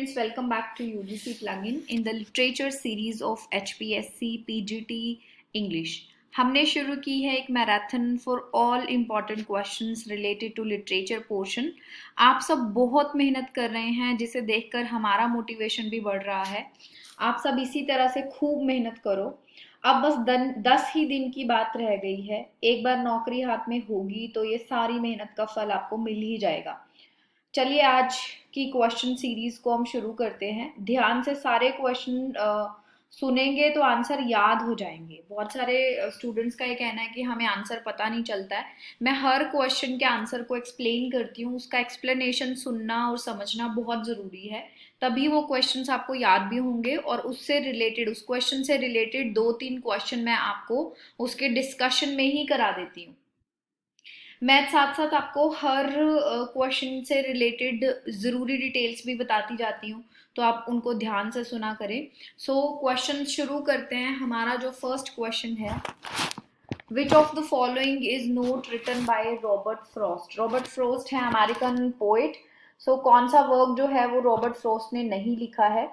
students, welcome back to UGC Plugin in the literature series of HPSC PGT English. हमने शुरू की है एक marathon for all important questions related to literature portion. आप सब बहुत मेहनत कर रहे हैं जिसे देखकर हमारा मोटिवेशन भी बढ़ रहा है. आप सब इसी तरह से खूब मेहनत करो. अब बस 10 ही दिन की बात रह गई है. एक बार नौकरी हाथ में होगी तो ये सारी मेहनत का फल आपको मिल ही जाएगा. चलिए आज की क्वेश्चन सीरीज को हम शुरू करते हैं. ध्यान से सारे क्वेश्चन सुनेंगे तो आंसर याद हो जाएंगे. बहुत सारे स्टूडेंट्स का ये कहना है कि हमें आंसर पता नहीं चलता है. मैं हर क्वेश्चन के आंसर को एक्सप्लेन करती हूँ. उसका एक्सप्लेनेशन सुनना और समझना बहुत ज़रूरी है. तभी वो क्वेश्चंस आपको याद भी होंगे और उससे रिलेटेड, उस क्वेश्चन से रिलेटेड 2-3 क्वेश्चन मैं आपको उसके डिस्कशन में ही करा देती हूँ. मैं साथ साथ आपको हर क्वेश्चन से रिलेटेड ज़रूरी डिटेल्स भी बताती जाती हूँ, तो आप उनको ध्यान से सुना करें. सो क्वेश्चन शुरू करते हैं. हमारा जो फर्स्ट क्वेश्चन है, which of the following is not written by Robert Frost. Robert Frost है अमेरिकन पोइट. सो कौन सा वर्क जो है वो रॉबर्ट फ्रॉस्ट ने नहीं लिखा है.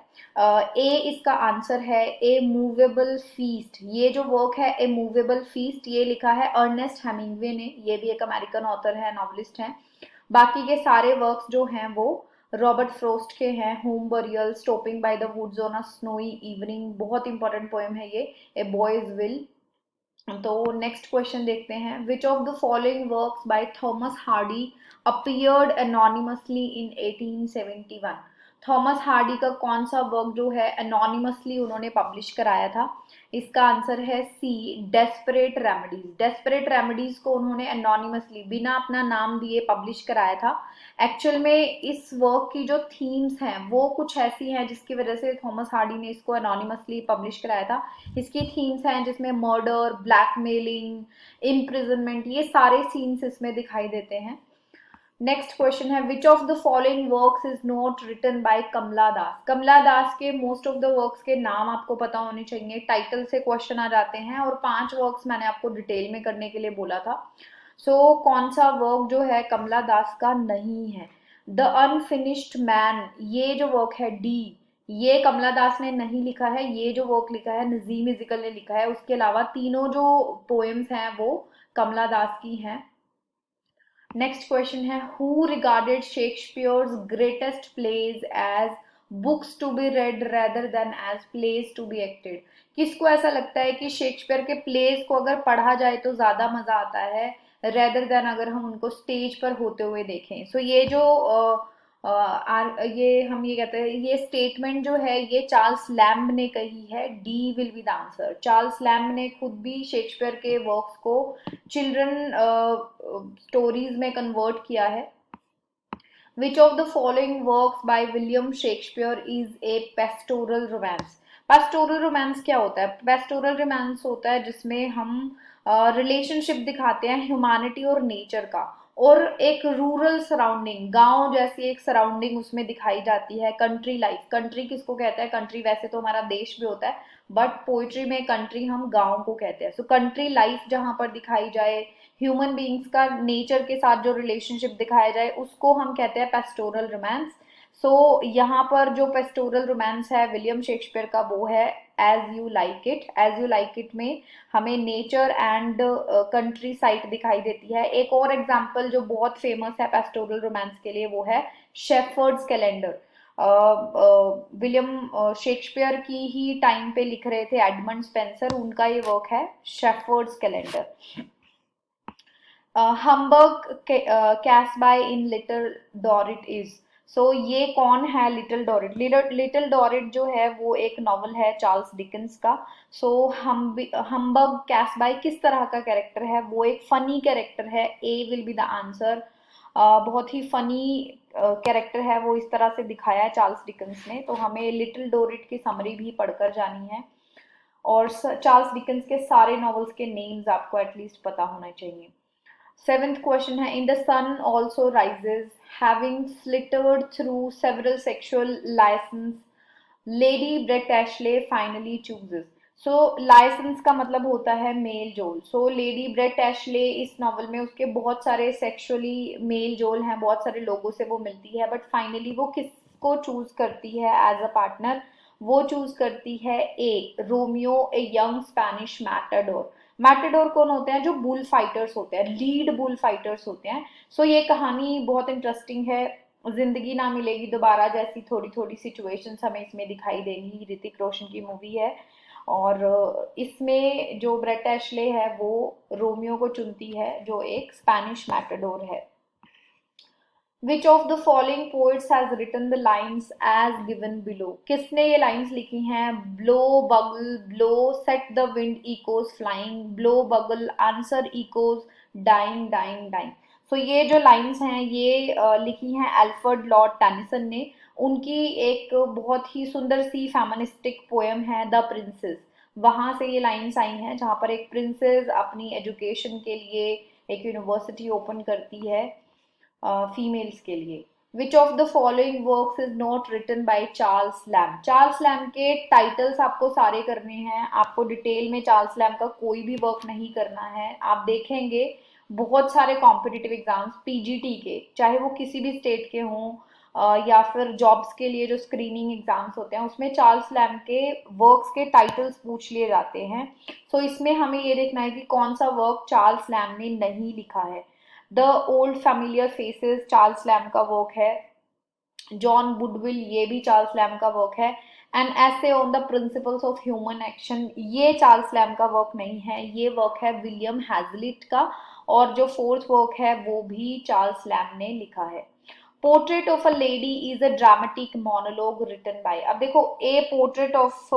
ए इसका आंसर है. ए मूवेबल फीस्ट. ये जो वर्क है ए मूवेबल फीस्ट, ये लिखा है अर्नेस्ट हेमिंगवे ने. ये भी एक अमेरिकन ऑथर है, नॉवलिस्ट हैं. बाकी के सारे वर्क्स जो हैं वो रॉबर्ट फ्रॉस्ट के हैं. Home burial, stopping by the woods on a snowy evening, बहुत इंपॉर्टेंट पोएम है ये. A boy's will. तो नेक्स्ट क्वेश्चन देखते हैं. Which of the following works by Thomas Hardy appeared anonymously in 1871. Thomas Hardy का कौन सा वर्क जो है एनोनिमसली उन्होंने पब्लिश कराया था. इसका आंसर है सी, डेस्परेट रेमेडीज. डेस्परेट रेमेडीज को उन्होंने एनोनिमसली, बिना अपना नाम दिए पब्लिश कराया था. एक्चुअल में इस वर्क की जो थीम्स हैं वो कुछ ऐसी हैं जिसकी वजह से थॉमस हार्डी ने इसको एनोनिमसली पब्लिश कराया था. इसकी थीम्स हैं जिसमें मर्डर, ब्लैकमेलिंग, इम्प्रिजनमेंट, ये सारे सीन्स इसमें दिखाई देते हैं. नेक्स्ट क्वेश्चन है, which of the following works is not written by Kamala Das. Kamala Das के मोस्ट ऑफ द वर्क्स के नाम आपको पता होने चाहिए. टाइटल से क्वेश्चन आ जाते हैं और 5 वर्क्स मैंने आपको डिटेल में करने के लिए बोला था. सो कौन सा वर्क जो है कमला दास का नहीं है. द अनफिनिश्ड मैन, ये जो वर्क है डी, ये कमला दास ने नहीं लिखा है. ये जो वर्क लिखा है नजीम इज़िकल ने लिखा है. उसके अलावा तीनों जो पोएम्स हैं वो कमला दास की हैं. नेक्स्ट क्वेश्चन है, who regarded Shakespeare's greatest plays as books to be read rather than as plays to be acted. किसको ऐसा लगता है कि शेक्सपियर के प्लेज को अगर पढ़ा जाए तो ज़्यादा मज़ा आता है रेदर देन अगर हम उनको स्टेज पर होते हुए देखें. सो ये जो ये हम ये कहते हैं, ये स्टेटमेंट जो है ये चार्ल्स लैम्ब ने कही है. D will be the answer. Charles Lamb ने खुद भी शेक्सपियर के वर्क्स को चिल्ड्रन स्टोरीज में कन्वर्ट किया है. Which of the following works by William Shakespeare is a pastoral romance. Pastoral romance क्या होता है. पेस्टोरल रोमांस होता है जिसमें हम रिलेशनशिप दिखाते हैं ह्यूमैनिटी और नेचर का, और एक रूरल सराउंडिंग, गांव जैसी एक सराउंडिंग उसमें दिखाई जाती है. कंट्री लाइफ, कंट्री किसको कहते हैं. कंट्री वैसे तो हमारा देश भी होता है, बट पोइट्री में कंट्री हम गांव को कहते हैं. सो कंट्री लाइफ जहां पर दिखाई जाए, ह्यूमन बींग्स का नेचर के साथ जो रिलेशनशिप दिखाया जाए, उसको हम कहते हैं पेस्टोरल रोमांस. सो यहाँ पर जो पेस्टोरल रोमांस है विलियम शेक्सपियर का वो है as you like it. As you like it में हमें नेचर एंड कंट्री साइड दिखाई देती है. एक और एग्जाम्पल जो बहुत फेमस है पेस्टोरल रोमांस के लिए वो है शेफर्ड्स कैलेंडर. विलियम शेक्सपियर की ही टाइम पे लिख रहे थे एडमंड स्पेंसर, उनका ये वर्क है shepherd's calendar. Hamburg Casby in Little Dorrit is. So ये कौन है लिटिल डॉरिट. लिटिल डॉरिट जो है वो एक नॉवल है चार्ल्स डिकेंस का. सो हम्बर्ग कैसबाय किस तरह का कैरेक्टर है. वो एक फनी कैरेक्टर है. ए विल बी द आंसर. बहुत ही फनी कैरेक्टर है वो, इस तरह से दिखाया है चार्ल्स डिकेंस ने. तो हमें लिटिल डॉरिट की समरी भी पढ़कर जानी है, और चार्ल्स डिकेंस के सारे नॉवेल्स के नेम्स आपको एटलीस्ट पता होना चाहिए. 7th क्वेश्चन है, in the sun also rises having flittered through several sexual licence Lady Brett Ashley finally chooses. So licence का मतलब होता है मेल जोल. सो लेडी ब्रेट एशले इस नॉवल में उसके बहुत सारे सेक्सुअली मेल जोल हैं, बहुत सारे लोगों से वो मिलती है, बट फाइनली वो किस किसको चूज करती है एज अ पार्टनर? वो चूज करती है a Romeo, a young Spanish matador. Matador कौन होते हैं? जो बुल फाइटर्स होते हैं, लीड बुल फाइटर्स होते हैं। सो ये कहानी बहुत इंटरेस्टिंग है। जिंदगी ना मिलेगी दोबारा जैसी थोड़ी थोड़ी सिचुएशंस हमें इसमें दिखाई देंगी। ऋतिक रोशन की मूवी है और इसमें जो ब्रेट एशले है वो रोमियो को चुनती है जो एक स्पैनिश मैटाडोर है। Which of the following poets has written the lines as given below? किसने ये lines लिखी हैं? Blow, bugle, blow, set the wind echoes flying, blow, bugle, answer echoes, dying, dying, dying. So ये जो lines हैं ये लिखी हैं अल्फ्रेड लॉर्ड टेनिसन ने। उनकी एक बहुत ही सुंदर सी फेमिनिस्टिक पोएम है द प्रिंसेस। वहां से ये लाइन्स आई हैं जहाँ पर एक प्रिंसेस अपनी एजुकेशन के लिए एक यूनिवर्सिटी ओपन करती है फीमेल्स के लिए। Which of the following works is not written by Charles Lamb? Charles Lamb के टाइटल्स आपको सारे करने हैं, आपको डिटेल में चार्ल्स लैम्ब का कोई भी वर्क नहीं करना है। आप देखेंगे बहुत सारे कॉम्पिटिटिव एग्जाम्स पीजीटी के, चाहे वो किसी भी स्टेट के हों या फिर जॉब्स के लिए जो स्क्रीनिंग एग्जाम्स होते हैं उसमें चार्ल्स लैम्ब के वर्क्स के टाइटल्स पूछ लिए जाते हैं। सो इसमें हमें ये देखना है कि कौन सा वर्क चार्ल्स लैम्ब ने नहीं लिखा है। The old familiar faces Charles lamb का वर्क है। जॉन वुडविल ये भी चार्ल्स लैम्ब का वर्क है। An essay on the principles of human action ये चार्ल्स लैम्ब का वर्क नहीं है, ये वर्क है विलियम हैजलिट का। और जो फोर्थ वर्क है वो भी चार्ल्स लैम्ब ने लिखा है। Portrait of a lady is a dramatic monologue written by. अब देखो a portrait of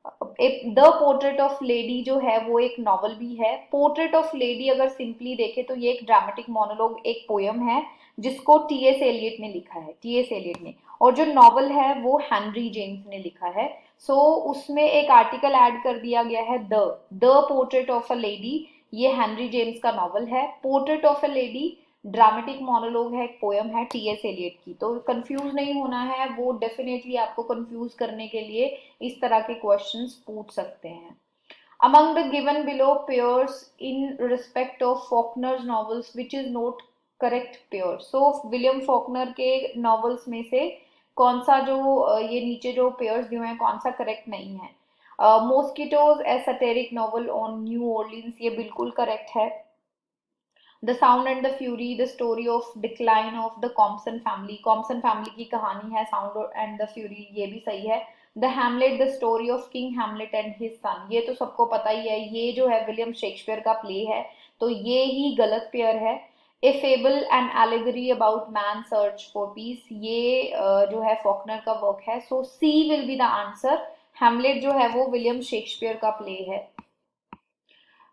the portrait of lady जो है वो एक नॉवल भी है। पोर्ट्रेट ऑफ लेडी अगर सिंपली देखे तो ये एक ड्रामेटिक मोनोलॉग एक पोयम है जिसको टी एस एलियट ने लिखा है, टी एस एलियट ने। और जो नॉवल है वो हेनरी जेम्स ने लिखा है। सो उसमें एक आर्टिकल ऐड कर दिया गया है the portrait of a lady, ये हेनरी जेम्स का नॉवल है। Portrait of a lady dramatic monologue है, एक पोयम है टी एस एलियट की। तो कंफ्यूज नहीं होना है, वो डेफिनेटली आपको कंफ्यूज करने के लिए इस तरह के क्वेश्चंस पूछ सकते हैं। Among the given below pairs in respect of Faulkner's novels, which is not correct pair? So William Faulkner के novels में से कौन सा जो ये नीचे जो पेयर्स दिए हैं कौन सा करेक्ट नहीं है? Mosquitoes a satiric novel on New Orleans ये बिल्कुल करेक्ट है। The sound and the fury the story of decline of the Compson family, Compson family की कहानी है साउंड एंड द फ्यूरी, ये भी सही है। The Hamlet the story of king Hamlet and his son, ये तो सबको पता ही है, ये जो है विलियम शेक्सपियर का प्ले है, तो ये ही गलत पेयर है। A fable and allegory about man search for peace, ये जो है फॉकनर का वर्क है। So C will be the answer. Hamlet जो है वो विलियम शेक्सपियर का प्ले है।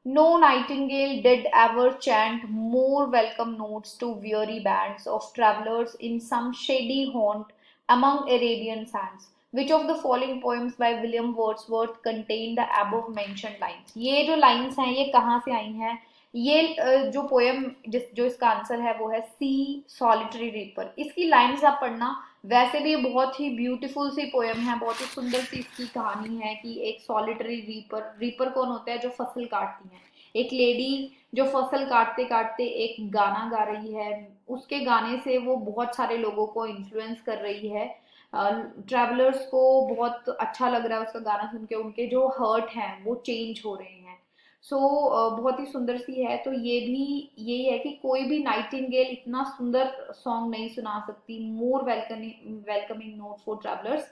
No nightingale did ever chant more welcome notes to weary bands of travellers in some shady haunt among Arabian sands. Which of the following poems by William Wordsworth contain the above mentioned lines? ये जो lines हैं ये कहाँ से आई हैं? ये जो पोएम जो इसका आंसर है वो है सी सॉलिटरी रीपर। इसकी लाइंस आप पढ़ना, वैसे भी बहुत ही ब्यूटीफुल सी पोएम है, बहुत ही सुंदर सी इसकी कहानी है कि एक सॉलिटरी रीपर, रीपर कौन होता है? जो फसल काटती हैं, एक लेडी जो फसल काटते काटते एक गाना गा रही है, उसके गाने से वो बहुत सारे लोगों को इन्फ्लुएंस कर रही है। ट्रैवलर्स को बहुत अच्छा लग रहा है उसका गाना सुन के, उनके जो हर्ट हैं वो चेंज हो रहे हैं। सो बहुत ही सुंदर सी है। तो ये भी यही है कि कोई भी नाइटिंगेल इतना सुंदर सॉन्ग नहीं सुना सकती। मोर वेलकमिंग नोट फॉर ट्रैवलर्स,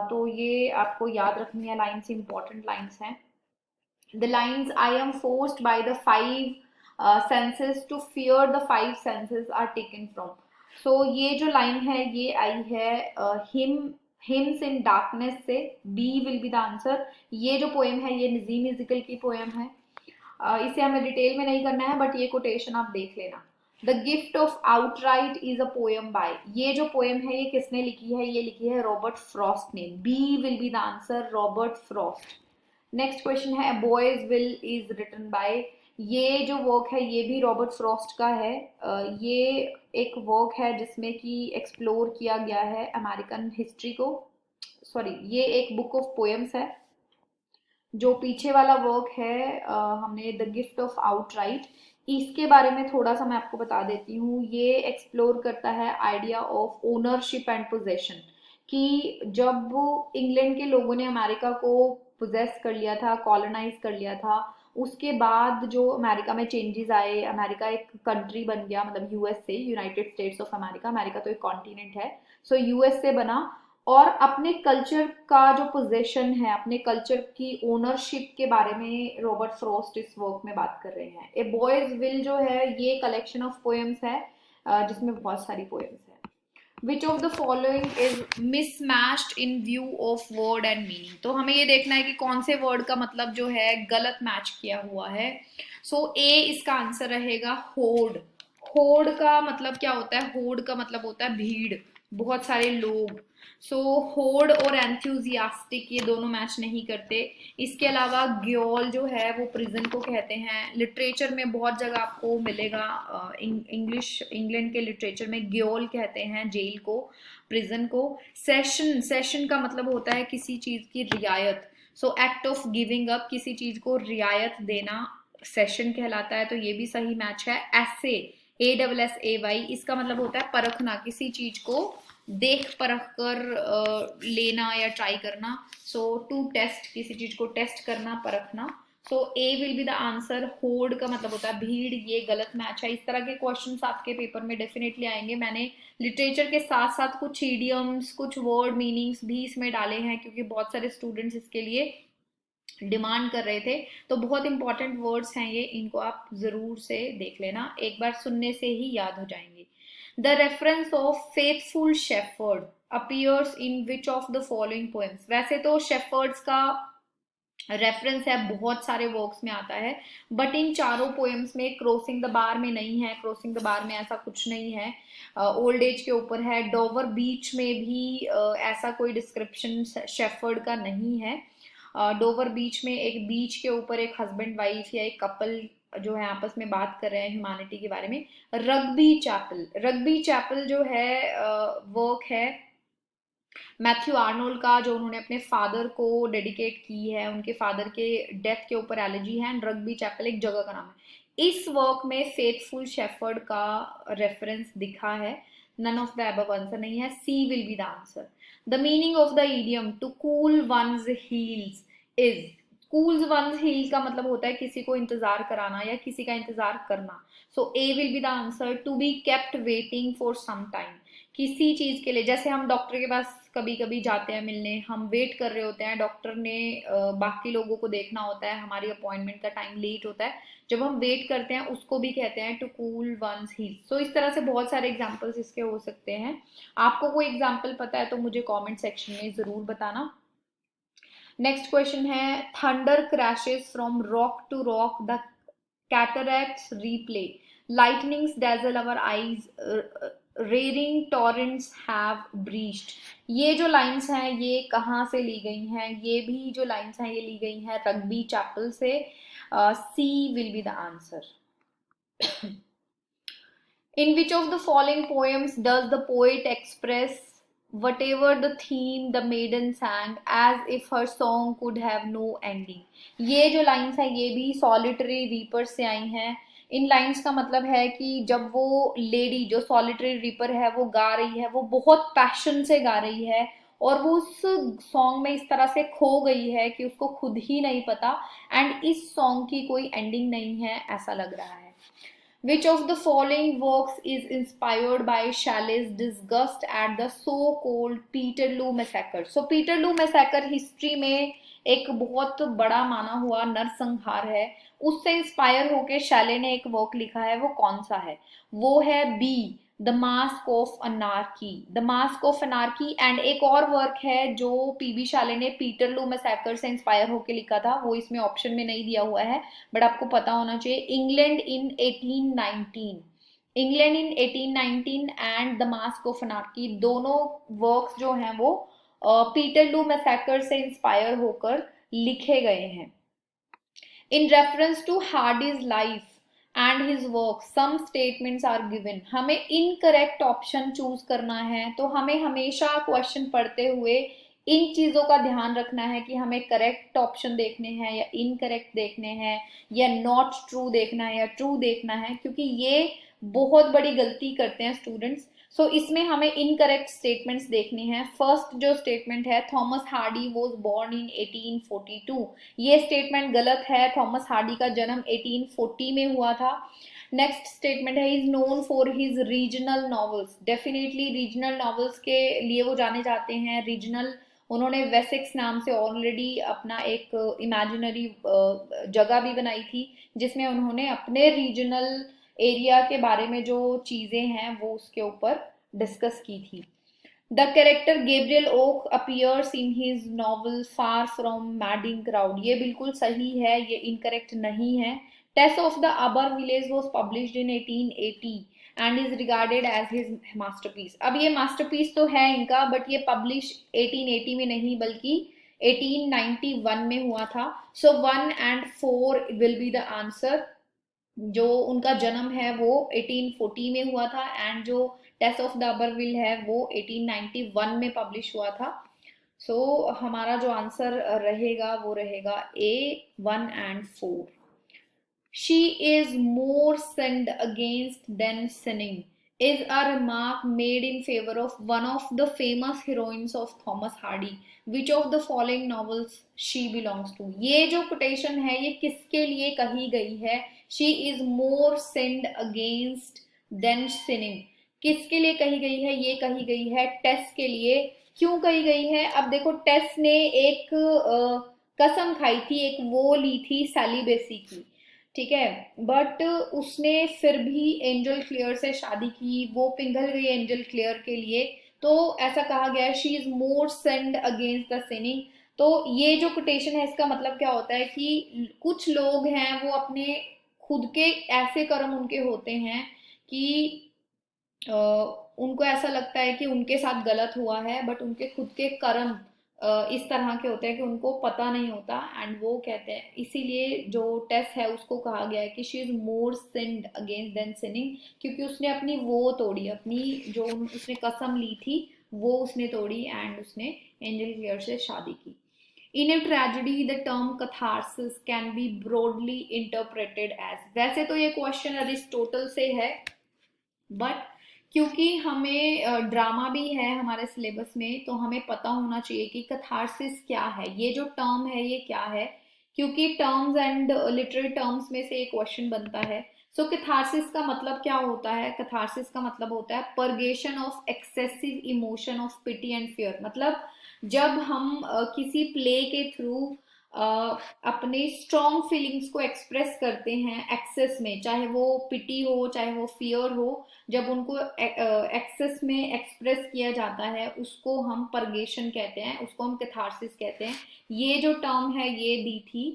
तो ये आपको याद रखनी है, लाइन्स इंपॉर्टेंट लाइन्स हैं। The lines I am forced by the five senses to fear the five senses are taken from. So ये जो लाइन है ये आई है hymns in darkness से, B will be the answer। ये जो पोएम है ये नजीम इज़िकल की पोएम है। इसे हमें डिटेल में नहीं करना है बट ये कोटेशन आप देख लेना। The gift of outright is a poem by, ये जो पोएम है ये किसने लिखी है? ये लिखी है रॉबर्ट फ्रॉस्ट ने। B will be the answer, Robert Frost. Next question है boys will is written by, ये जो वर्क है ये भी रॉबर्ट फ्रॉस्ट का है। ये एक वर्क है जिसमें कि एक्सप्लोर किया गया है अमेरिकन हिस्ट्री को, सॉरी ये एक बुक ऑफ पोएम्स है। जो पीछे वाला वर्क है हमने द गिफ्ट ऑफ आउटराइट, इसके बारे में थोड़ा सा मैं आपको बता देती हूँ। ये एक्सप्लोर करता है idea of ownership and possession, कि जब इंग्लैंड के लोगों ने अमेरिका को पोजेस कर लिया था, कॉलोनाइज कर लिया था, उसके बाद जो अमेरिका में चेंजेस आए, अमेरिका एक कंट्री बन गया, मतलब USA, United states of America, America तो एक कॉन्टिनेंट है, सो यूएसए बना। और अपने कल्चर का जो पोजेशन है, अपने कल्चर की ओनरशिप के बारे में रॉबर्ट फ्रॉस्ट इस वर्क में बात कर रहे हैं। ए बॉयज विल जो है ये कलेक्शन ऑफ पोएम्स है जिसमें बहुत सारी पोएम्स है। Which of the following is mismatched in view of word and meaning, तो हमें ये देखना है कि कौन से वर्ड का मतलब जो है गलत मैच किया हुआ है। सो ए इसका आंसर रहेगा होड़। होड़ का मतलब क्या होता है? होड़ का मतलब होता है भीड़, बहुत सारे लोग। सो होड़ और एंथुजियास्टिक ये दोनों मैच नहीं करते। इसके अलावा ग्योल जो है वो प्रिजन को कहते हैं, लिटरेचर में बहुत जगह आपको मिलेगा, इंग्लिश इंग्लैंड के लिटरेचर में ग्योल कहते हैं जेल को, प्रिजन को। सेशन, सेशन का मतलब होता है किसी चीज की रियायत, सो एक्ट ऑफ गिविंग अप, किसी चीज को रियायत देना सेशन कहलाता है, तो ये भी सही मैच है। ऐसे, ASSAY, इसका मतलब होता है परखना, किसी चीज को देख परख कर लेना या ट्राई करना। सो टू टेस्ट, किसी चीज को टेस्ट करना, परखना। सो A will be the answer. होड़ का मतलब होता है भीड़, ये गलत मैच है। इस तरह के क्वेश्चंस आपके पेपर में डेफिनेटली आएंगे। मैंने लिटरेचर के साथ साथ कुछ इडियम्स, कुछ वर्ड मीनिंग्स भी इसमें डाले हैं, क्योंकि बहुत सारे स्टूडेंट्स इसके लिए डिमांड कर रहे थे। तो बहुत इंपॉर्टेंट वर्ड्स हैं ये, इनको आप जरूर से देख लेना, एक बार सुनने से ही याद हो जाएंगे। The reference of faithful shepherd appears in which of the following poems, वैसे तो शेफर्ड्स का रेफरेंस है बहुत सारे वर्क्स में आता है, बट इन चारों पोएम्स में क्रॉसिंग द बार में नहीं है। क्रॉसिंग द बार में ऐसा कुछ नहीं है, ओल्ड एज के ऊपर है। डोवर बीच में भी ऐसा कोई डिस्क्रिप्शन शेफर्ड का नहीं है। डोवर बीच में एक बीच के ऊपर एक हस्बैंड वाइफ या एक कपल जो है आपस में बात कर रहे हैं ह्यूमैनिटी के बारे में। रग्बी चैपल, रग्बी चैपल जो है वर्क है मैथ्यू आर्नोल्ड का, जो उन्होंने अपने फादर को डेडिकेट की है, उनके फादर के डेथ के ऊपर एलर्जी है, एंड रग्बी चैपल एक जगह का नाम है। इस वर्क में फेथफुल शेफर्ड का रेफरेंस दिखा है। None of the above answer नहीं है, C will be the answer. The meaning of the idiom to cool one's heels is, cools one's heel का मतलब होता है किसी को इंतजार कराना या किसी का इंतजार करना। So A will be the answer. To be kept waiting for some time, किसी चीज के लिए, जैसे हम डॉक्टर के पास कभी कभी जाते हैं मिलने, हम वेट कर रहे होते हैं, डॉक्टर ने बाकी लोगों को देखना होता है, हमारी अपॉइंटमेंट का टाइम लेट होता है, जब हम वेट करते हैं उसको भी कहते हैं टू कूल वंस हील। सो इस तरह से बहुत सारे एग्जाम्पल्स इसके हो सकते हैं। आपको कोई एग्जाम्पल पता है तो मुझे कॉमेंट सेक्शन में जरूर बताना। नेक्स्ट क्वेश्चन है, thunder crashes from rock to rock, the cataracts replay, lightnings dazzle our eyes, rearing torrents have breached। ये जो लाइंस हैं ये कहाँ से ली गई हैं? ये भी जो लाइंस हैं ये ली गई हैं रग्बी चैपल से। C will be the answer. In which of the following poems does the poet express whatever the theme the maiden sang as if her song could have no ending? ये जो lines है ये भी solitary reaper से आई हैं। इन lines का मतलब है कि जब वो लेडी जो सॉलिटरी रीपर है वो गा रही है, वो बहुत पैशन से गा रही है, और वो उस सॉन्ग में इस तरह से खो गई है कि उसको खुद ही नहीं पता, एंड इस सॉन्ग की कोई एंडिंग नहीं है ऐसा लग रहा है। Which of the following works is inspired by Shelley's disgust at the so-called Peterloo massacre? So Peterloo massacre history में एक बहुत बड़ा माना हुआ नरसंहार है, उससे इंस्पायर होके शैले ने एक वर्क लिखा है, वो कौन सा है? वो है B, the mask of anarchy, the mask of anarchy. And एक और वर्क है जो पीबी शाले ने पीटरलू मैसेकर से इंस्पायर होकर लिखा था, वो इसमें ऑप्शन में नहीं दिया हुआ है बट आपको पता होना चाहिए, England in 1819। England in 1819 and the mask of anarchy, दोनों वर्क्स जो हैं वो पीटरलू मैसेकर से इंस्पायर होकर लिखे गए हैं। In reference to Hardy's life and his work, some statements are given। हमें incorrect option choose करना है, तो हमें हमेशा क्वेश्चन पढ़ते हुए इन चीज़ों का ध्यान रखना है कि हमें करेक्ट ऑप्शन देखने हैं या इनकरेक्ट देखने हैं, या नॉट ट्रू देखना है या ट्रू देखना है, क्योंकि ये बहुत बड़ी गलती करते हैं स्टूडेंट्स। सो इसमें हमें इनकरेक्ट स्टेटमेंट्स देखने हैं। फर्स्ट जो स्टेटमेंट है, Thomas Hardy was born in 1842, ये स्टेटमेंट गलत है। थॉमस हार्डी का जन्म 1840 में हुआ था। नेक्स्ट स्टेटमेंट है, is known for his regional novels. Definitely regional novels के लिए वो जाने जाते हैं। रीजनल, उन्होंने वेसेक्स नाम से ऑलरेडी अपना एक इमेजिनरी जगह भी बनाई थी, जिसमें उन्होंने अपने रीजनल एरिया के बारे में जो चीज़ें हैं वो उसके ऊपर डिस्कस की थी। The character Gabriel Oak appears in his novel far from madding crowd, ये बिल्कुल सही है, ये इनकरेक्ट नहीं है। Tess of the d'Urbervilles was published in 1880 and is regarded as his masterpiece. अब ये मास्टरपीस तो है इनका, बट ये पब्लिश 1880 में नहीं बल्कि 1891 में हुआ था। सो 1 and 4 will be the answer. जो उनका जन्म है वो 1840 में हुआ था, एंड जो टेस ऑफ द अबरविल है वो 1891 में पब्लिश हुआ था। सो हमारा जो आंसर रहेगा वो रहेगा ए 1 and 4। She is more sinned against than sinning is a remark made in favor of one of the famous heroines of Thomas Hardy. Which of the following novels she belongs to? ये जो quotation है ये किसके लिए कही गई है? She is more sinned against than sinning, किसके लिए कही गई है? ये कही गई है टेस के लिए। क्यों कही गई है? अब देखो, टेस ने एक कसम खाई थी, एक वो ली थी सेलिबेसी की, ठीक है, बट उसने फिर भी एंजल क्लियर से शादी की, वो पिघल गई एंजल क्लियर के लिए, तो ऐसा कहा गया है she is more send against the sinning. तो ये जो कोटेशन है इसका मतलब क्या होता है कि कुछ लोग हैं वो अपने खुद के ऐसे कर्म उनके होते हैं कि उनको ऐसा लगता है कि उनके साथ गलत हुआ है, बट उनके खुद के कर्म इस तरह के होते हैं कि उनको पता नहीं होता, एंड वो कहते हैं, इसीलिए जो टेस है उसको कहा गया है कि she is more sinned against than sinning, क्योंकि उसने अपनी वो तोड़ी, अपनी जो उसने कसम ली थी वो उसने तोड़ी, एंड उसने एंजल क्लियर से शादी की। In a tragedy, the term catharsis can be broadly interpreted as, वैसे तो ये क्वेश्चन अरिस्टोटल से है, बट क्योंकि हमें ड्रामा भी है हमारे सिलेबस में, तो हमें पता होना चाहिए कि कथारसिस क्या है, ये जो टर्म है ये क्या है, क्योंकि टर्म्स एंड लिटरेरी टर्म्स में से एक क्वेश्चन बनता है। सो कथारसिस का मतलब क्या होता है? कथारसिस का मतलब होता है purgation of excessive emotion of pity and fear. मतलब जब हम किसी प्ले के थ्रू अपने स्ट्रॉन्ग फीलिंग्स को एक्सप्रेस करते हैं एक्सेस में, चाहे वो पिटी हो चाहे वो फियर हो, जब उनको एक्सेस में एक्सप्रेस किया जाता है उसको हम परगेशन कहते हैं, उसको हम कैथारसिस कहते हैं। ये जो टर्म है ये दी थी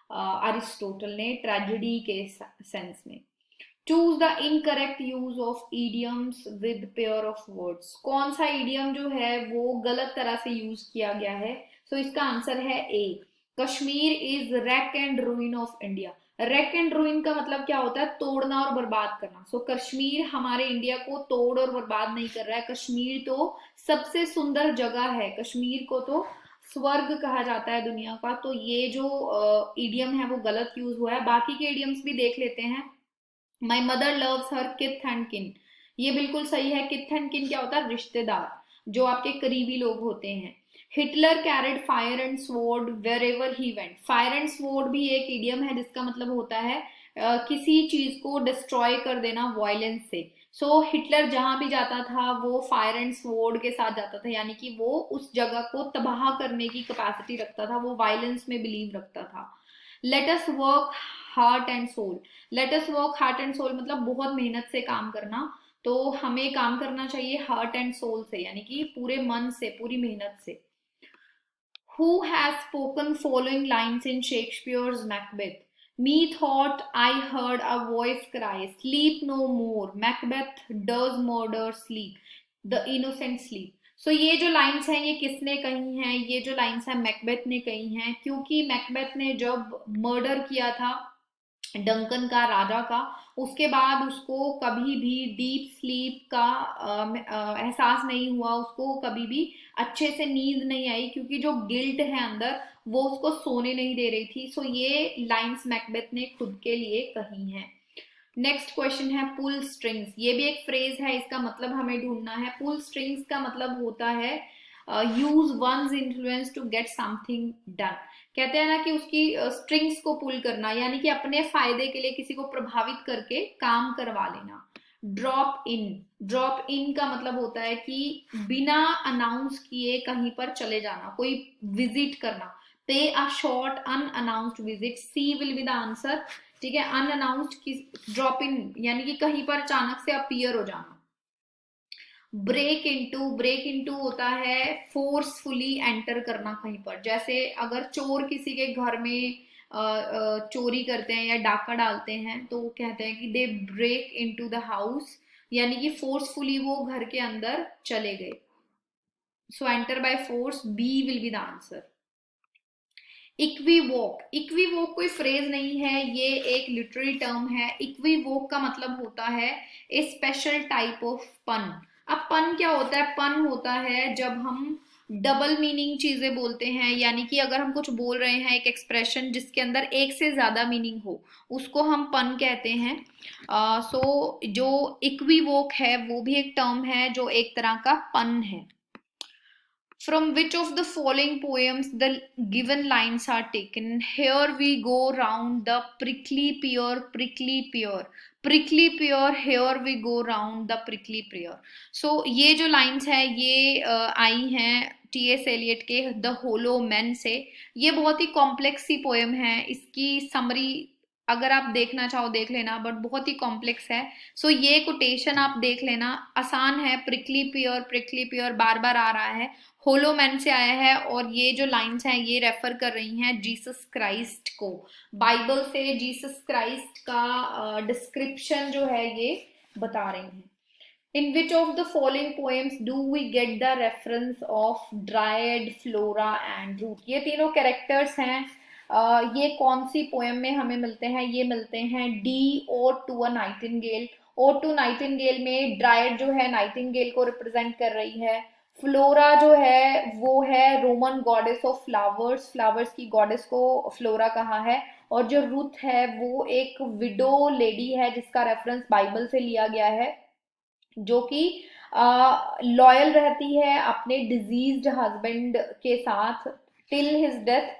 अरिस्टोटल ने ट्रेजेडी के सेंस में। Choose the incorrect use of idioms with pair of words. कौन सा ईडियम जो है वो गलत तरह से यूज किया गया है? सो इसका आंसर है A, Kashmir is rack and ruin of India. Rack and ruin का मतलब क्या होता है? तोड़ना और बर्बाद करना। सो कश्मीर हमारे इंडिया को तोड़ और बर्बाद नहीं कर रहा है, कश्मीर तो सबसे सुंदर जगह है, कश्मीर को तो स्वर्ग कहा जाता है दुनिया का। तो ये जो ईडियम है वो गलत यूज हुआ है। बाकी के ईडियम्स भी देख लेते हैं। माई मदर लव्स हर किथ एंड किन, ये बिल्कुल सही है। किथ एंड किन क्या होता है? रिश्तेदार, जो आपके करीबी लोग होते हैं। Hitler carried fire and sword wherever he went. Fire and sword भी एक इडियम है जिसका मतलब होता है किसी चीज को डिस्ट्रॉय कर देना वायलेंस से। सो हिटलर जहां भी जाता था वो फायर एंड स्वॉर्ड के साथ जाता था, यानी कि वो उस जगह को तबाह करने की कैपेसिटी रखता था, वो वायलेंस में बिलीव रखता था। Let us work heart and soul. Let us work heart and soul मतलब बहुत मेहनत से काम करना, तो हमें काम करना चाहिए हार्ट एंड सोल से, यानी कि पूरे मन से, पूरी मेहनत से। Who has spoken following lines in Shakespeare's Macbeth? Methought I heard a voice cry, sleep no more, Macbeth does murder sleep, the innocent sleep. So ये जो लाइन्स हैं ये किसने कही हैं? ये जो लाइन्स हैं मैकबेथ ने कही हैं, क्योंकि मैकबेथ ने जब मर्डर किया था डंकन का, राजा का। उसके बाद उसको कभी भी डीप स्लीप का एहसास नहीं हुआ, उसको कभी भी अच्छे से नींद नहीं आई, क्योंकि जो गिल्ट है अंदर वो उसको सोने नहीं दे रही थी। सो ये लाइंस मैकबेथ ने खुद के लिए कही हैं। नेक्स्ट क्वेश्चन है पुल स्ट्रिंग्स। ये भी एक फ्रेज है, इसका मतलब हमें ढूंढना है। पुल स्ट्रिंग्स का मतलब होता है use one's influence to get something done. कहते हैं ना कि उसकी स्ट्रिंग्स को पुल करना, यानी कि अपने फायदे के लिए किसी को प्रभावित करके काम करवा लेना। ड्रॉप इन, ड्रॉप इन का मतलब होता है कि बिना अनाउंस किए कहीं पर चले जाना, कोई विजिट करना। Pay a short unannounced visit, C will be the answer. ठीक है, अनअनाउंस्ड की ड्रॉप इन यानी कि कहीं पर अचानक से अपीयर हो जाना। ब्रेक इनटू, ब्रेक इनटू होता है फोर्सफुली एंटर करना कहीं पर। जैसे अगर चोर किसी के घर में चोरी करते हैं या डाका डालते हैं तो वो कहते हैं कि they break into the house, यानी कि फोर्सफुली वो घर के अंदर चले गए। So enter by force, B will be the answer. Equivoque, equivoque कोई फ्रेज नहीं है, ये एक लिटरेरी टर्म है। इक्विवोक का मतलब होता है ए स्पेशल टाइप ऑफ पन। अब पन क्या होता है? पन होता है जब हम डबल मीनिंग चीजें बोलते हैं, यानी कि अगर हम कुछ बोल रहे हैं एक एक्सप्रेशन जिसके अंदर एक से ज्यादा मीनिंग हो, उसको हम पन कहते हैं। सो जो इक्विवोक है वो भी एक टर्म है जो एक तरह का पन है। From which of the following poems the given lines are taken? Here we go round the prickly pear, prickly pear, prickly pear. Here we go round the prickly pear. So ये जो lines है ये आई हैं T S. Elliott के the hollow man से। ये बहुत ही कॉम्प्लेक्स सी पोएम है, इसकी समरी अगर आप देखना चाहो देख लेना, बट बहुत ही कॉम्प्लेक्स है। सो ये कोटेशन आप देख लेना, आसान है। प्रिकली प्योर बार बार आ रहा है, होलो मैन से आया है, और ये जो लाइंस हैं ये रेफर कर रही हैं जीसस क्राइस्ट को। बाइबल से जीसस क्राइस्ट का डिस्क्रिप्शन जो है ये बता रही हैं। In which of the following poems do we get the reference of Dryad, Flora and Ruth? ये तीनों कैरेक्टर्स हैं। ये कौन सी पोएम में हमें मिलते हैं? ये मिलते हैं D ode to a nightingale. Ode to nightingale में ड्रायड जो है नाइटिंगेल को रिप्रेजेंट कर रही है। फ्लोरा जो है वो है Roman goddess of flowers, flowers की गॉडेस को फ्लोरा कहा है। और जो रुथ है वो एक विडो लेडी है जिसका रेफरेंस बाइबल से लिया गया है, जो कि लॉयल रहती है अपने डिजीज्ड हस्बैंड के साथ टिल हिज डेथ।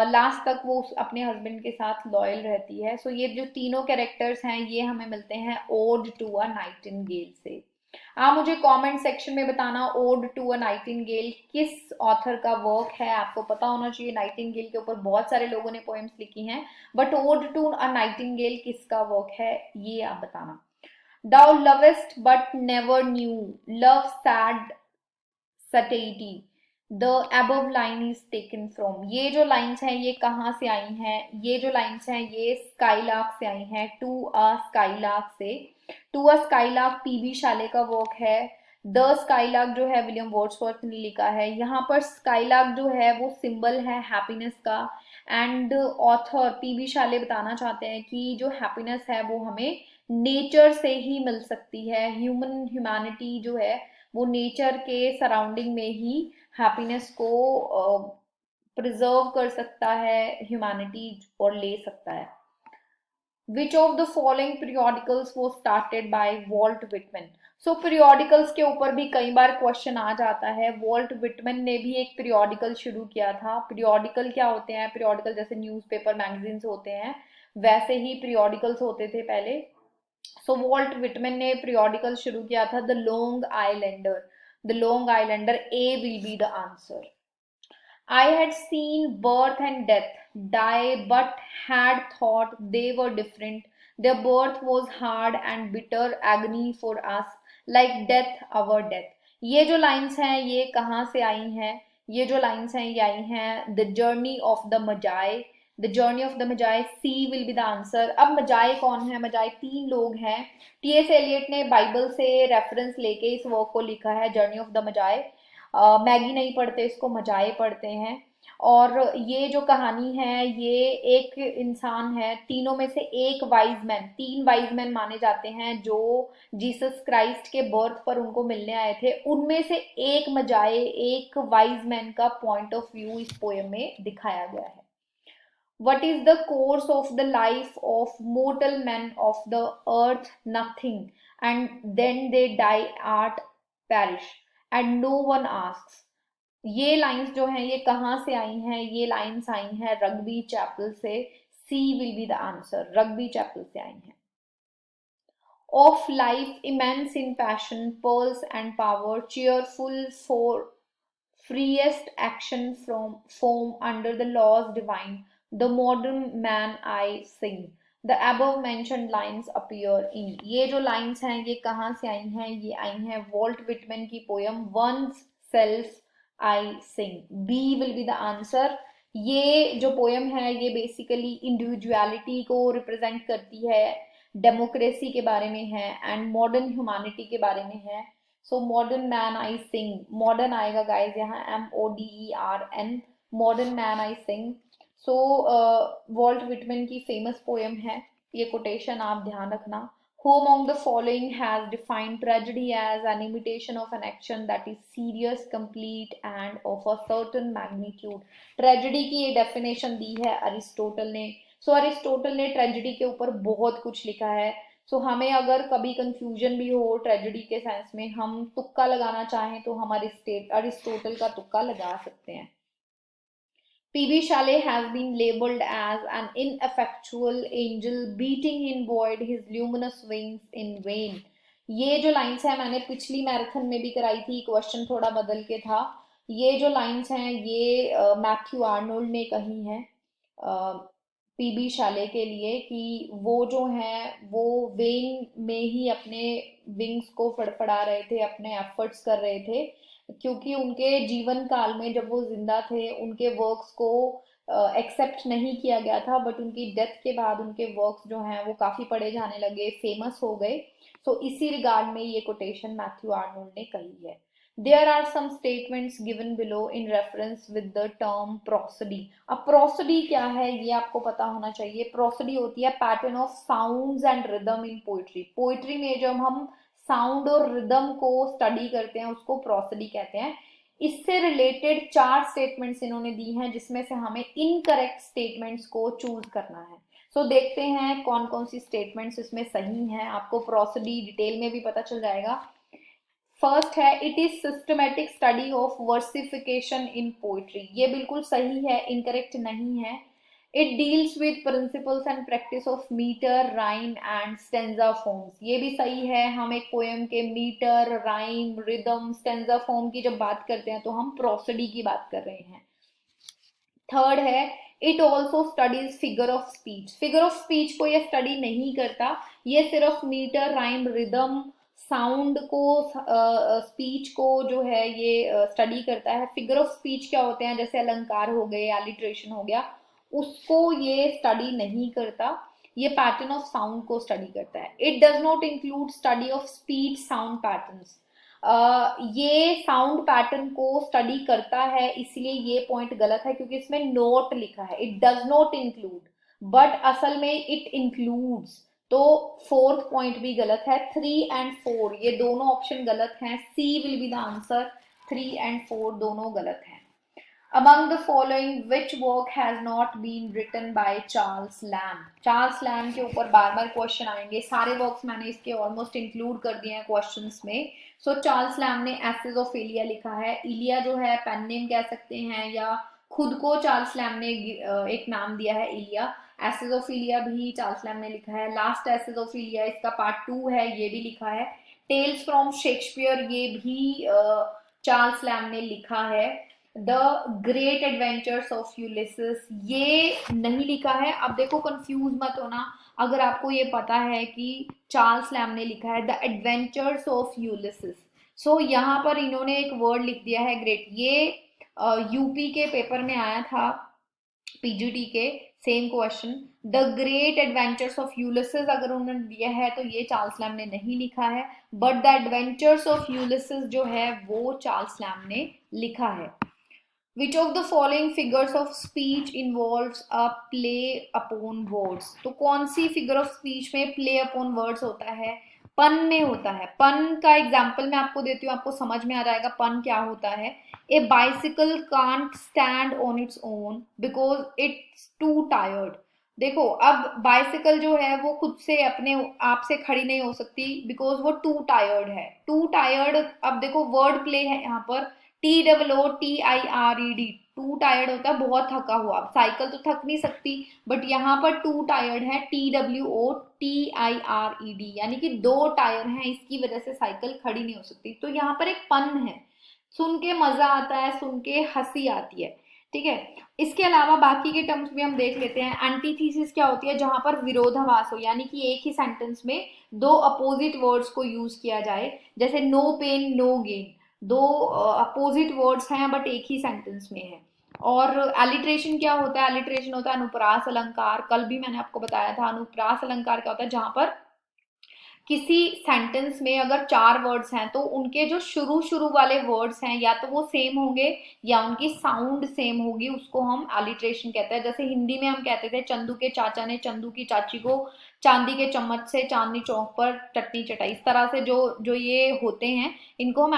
लास्ट तक वो अपने हस्बैंड के साथ लॉयल रहती है। सो ये जो तीनों कैरेक्टर्स हैं ये हमें मिलते हैं ओड टू अ नाइटिंगेल से। आप मुझे कमेंट सेक्शन में बताना ओड टू अ नाइटिंगेल किस ऑथर का वर्क है। आपको पता होना चाहिए नाइटिंगेल के ऊपर बहुत सारे लोगों ने पोएम्स लिखी हैं, but ode to a nightingale किसका वर्क है ये आप बताना। Thou lovest but never knew, love sad satiety. The above line is taken from. ये जो लाइन्स हैं ये कहाँ से आई हैं? ये जो लाइन्स हैं ये स्काईलार्क से आई हैं, टू अ स्काईलार्क से। टू अ स्काईलार्क पीबी शाले का वर्क है। द स्काईलार्क जो है विलियम वर्ड्सवर्थ ने लिखा है। यहाँ पर स्काईलार्क जो है वो सिंबल है हैप्पीनेस का। एंड ऑथर पीबी शाले बताना चाहते हैं कि जो हैप्पीनेस है वो हमें नेचर से ही मिल सकती है। ह्यूमैनिटी जो है वो नेचर के सराउंडिंग में ही हैप्पीनेस को प्रिजर्व कर सकता है, ह्यूमैनिटी और ले सकता है। Which of the following periodicals was started by Walt Whitman? So periodicals के ऊपर भी कई बार क्वेश्चन आ जाता है। वॉल्ट विटमैन ने भी एक periodical शुरू किया था। periodical क्या होते हैं? periodical जैसे न्यूज़पेपर मैगजीन्स होते हैं वैसे ही periodicals होते थे पहले। सो वॉल्ट विटमैन ने periodical शुरू किया था the long islander. The long islander, A will be the answer. I had seen birth and death die, but had thought they were different. Their birth was hard and bitter agony for us, like death our death. ये जो lines हैं ये कहाँ से आई हैं? ये जो लाइन्स हैं ये आई हैं the journey of the Magi. The journey of the Magi, C will be the answer. अब मजाई कौन है? मजाई तीन लोग हैं। टी.एस. एलियट ने बाइबल से रेफरेंस लेके इस वर्क को लिखा है, journey of the Magi. Maggie नहीं पढ़ते इसको, मजाए पढ़ते हैं। और ये जो कहानी है ये एक इंसान है, तीनों में से एक वाइज मैन, 3 वाइज मैन माने जाते हैं जो जीसस क्राइस्ट के बर्थ पर उनको मिलने आए थे, उनमें से एक मजाए, एक वाइज मैन का पॉइंट ऑफ व्यू इस पोएम में दिखाया गया है. What is the course of the life of mortal men of the earth? Nothing. And then they die at perish. And no one asks. ये लाइंस जो हैं ये कहाँ से आई हैं? ये लाइंस आई हैं रग्बी चैपल से. C will be the answer. Rugby Chapel से आई हैं. Of life immense in passion, pearls and power, cheerful for freest action from foam under the laws divine, the modern man I sing. The above mentioned lines appear in. ये जो lines हैं ये कहाँ से आई हैं? ये आई हैं वॉल्ट विटमैन की poem One's Self I Sing. B will be the answer. ये जो पोयम है ये बेसिकली इंडिविजुअलिटी को रिप्रेजेंट करती है, डेमोक्रेसी के बारे में है एंड मॉडर्न ह्यूमैनिटी के बारे में है. So modern man I sing, modern आएगा गाइज यहाँ, MODERN, modern man I sing. So Walt Whitman की फेमस पोएम है, ये कोटेशन आप ध्यान रखना. Who among the following has defined tragedy as an imitation of an action that is serious, complete and of a certain magnitude? Tragedy की ये definition दी है Aristotle ने. सो अरिस्टोटल ने ट्रेजेडी के ऊपर बहुत कुछ लिखा है. सो हमें अगर कभी कंफ्यूजन भी हो ट्रेजेडी के सेंस में, हम तुक्का लगाना चाहें तो हम अरिस्टोटल का तुक्का लगा सकते हैं. P.B. Shelley has been labeled as an ineffectual angel beating in void his luminous wings in vain. ये जो लाइंस है मैंने पिछली मैराथन में भी कराई थी, क्वेश्चन थोड़ा बदल के था. ये जो लाइंस हैं ये मैथ्यू आर्नोल्ड ने कही हैं पीबी शाले के लिए कि वो जो हैं वो वेन में ही अपने विंग्स को फड़फड़ा रहे थे, अपने एफर्ट्स कर रहे थे, क्योंकि उनके जीवन काल में जब वो जिंदा थे उनके वर्क्स को एक्सेप्ट नहीं किया गया था, बट उनकी डेथ के बाद उनके वर्क्स जो हैं वो काफ़ी पढ़े जाने लगे, फेमस हो गए. सो इसी रिगार्ड में ये कोटेशन मैथ्यू आर्नोल्ड ने कही है. There are some statements given below in reference with the term prosody. अब prosody क्या है ये आपको पता होना चाहिए. prosody होती है pattern of sounds and rhythm in poetry. Poetry में जब हम साउंड और रिदम को स्टडी करते हैं उसको प्रोसडी कहते हैं. इससे रिलेटेड 4 स्टेटमेंट्स इन्होंने दी हैं जिसमें से हमें इनकरेक्ट स्टेटमेंट्स को चूज करना है. सो देखते हैं कौन कौन सी स्टेटमेंट्स इसमें सही हैं. आपको प्रोसडी डिटेल में भी पता चल जाएगा. फर्स्ट है it is systematic study of versification in poetry. ये बिल्कुल सही है, इनकरेक्ट नहीं है. It deals with principles and practice of meter, rhyme and stanza forms. ये भी सही है. हम एक पोएम के metre, rhyme, rhythm, stanza form की जब बात करते हैं तो हम प्रोसडी की बात कर रहे हैं. थर्ड है it also studies figure of speech. Figure of speech को ये स्टडी नहीं करता, ये सिर्फ मीटर, राइम, रिदम, साउंड को, स्पीच को जो है ये स्टडी करता है. फिगर ऑफ स्पीच क्या होते हैं, जैसे अलंकार हो गए, एलिट्रेशन हो गया, उसको ये स्टडी नहीं करता. ये पैटर्न ऑफ साउंड को स्टडी करता है. It does not include study of speech sound patterns. ये साउंड पैटर्न को स्टडी करता है, इसलिए ये पॉइंट गलत है क्योंकि इसमें नोट लिखा है. It does not include, but असल में इट इंक्लूड्स. तो फोर्थ पॉइंट भी गलत है. 3 and 4 ये दोनों ऑप्शन गलत हैं. C will be the answer. 3 and 4 दोनों गलत हैं. Among the following, which work has not been written by Charles Lamb? Charles Lamb के ऊपर बार बार क्वेश्चन आएंगे. सारे वर्क्स मैंने इसके ऑलमोस्ट इंक्लूड कर दिए हैं क्वेश्चंस में. सो चार्ल्स लैम्ब ने एसेज ऑफ इलिया लिखा है. इलिया जो है पेन नेम कह सकते हैं या खुद को चार्ल्स लैम्ब ने एक नाम दिया है इलिया. एसेज ऑफ इलिया भी चार्ल्स लैम्ब ने लिखा है. लास्ट एसेज ऑफ इलिया इसका पार्ट 2 है, ये भी लिखा है. टेल्स फ्रॉम शेक्सपियर ये भी चार्ल्स लैम्ब ने लिखा है. The great adventures of Ulysses ये नहीं लिखा है. अब देखो कंफ्यूज मत होना अगर आपको ये पता है कि चार्ल्स लैम्ब ने लिखा है द एडवेंचर्स ऑफ यूलिसिस. सो यहाँ पर इन्होंने एक वर्ड लिख दिया है ग्रेट. ये यूपी के पेपर में आया था, पीजीटी के, same question. The great adventures of Ulysses अगर उन्होंने दिया है तो ये चार्ल्स लैम्ब ने नहीं लिखा है, but the adventures of Ulysses जो है वो चार्ल्स लैम्ब ने लिखा है. Which of the following figures of speech involves a play upon words, तो कौन सी फिगर ऑफ स्पीच में प्ले अपॉन वर्ड्स होता है? पन में होता है। पन का एग्जाम्पल मैं आपको देती हूँ, आपको समझ में आ जाएगा पन क्या होता है। A bicycle can't stand on its own because it's too tired. देखो अब बाइसिकल जो है वो खुद से अपने आप से खड़ी नहीं हो सकती बिकॉज वो टू टायर्ड है। टू टायर्ड, अब देखो वर्ड प्ले है यहाँ पर, TOOTIRED, टू टायर्ड होता है बहुत थका हुआ। साइकिल तो थक नहीं सकती, बट यहाँ पर टू टायर्ड है, TWOTIRED, यानी कि दो टायर हैं, इसकी वजह से साइकिल खड़ी नहीं हो सकती। तो यहाँ पर एक पन है, सुन के मजा आता है, सुन के हंसी आती है, ठीक है। इसके अलावा बाकी के टर्म्स भी हम देख लेते हैं। एंटीथीसिस क्या होती है? जहां पर विरोधाभास हो, यानी कि एक ही सेंटेंस में दो अपोजिट वर्ड्स को यूज किया जाए, जैसे नो पेन नो गेन, दो अपोजिट वर्ड्स हैं बट एक ही सेंटेंस में है। और एलिट्रेशन क्या होता है? एलिट्रेशन होता है अनुप्रास अलंकार। कल भी मैंने आपको बताया था अनुप्रास अलंकार क्या होता है, जहां पर किसी सेंटेंस में अगर चार वर्ड्स हैं तो उनके जो शुरू शुरू वाले वर्ड्स हैं या तो वो सेम होंगे या उनकी साउंड सेम होगी, उसको हम एलिट्रेशन कहते हैं। जैसे हिंदी में हम कहते थे चंदू के चाचा ने चंदू की चाची को चांदी के चम्मच से चांदनी चौक पर चटनी चटाई, इस तरह से जो जो ये होते हैं इनको हम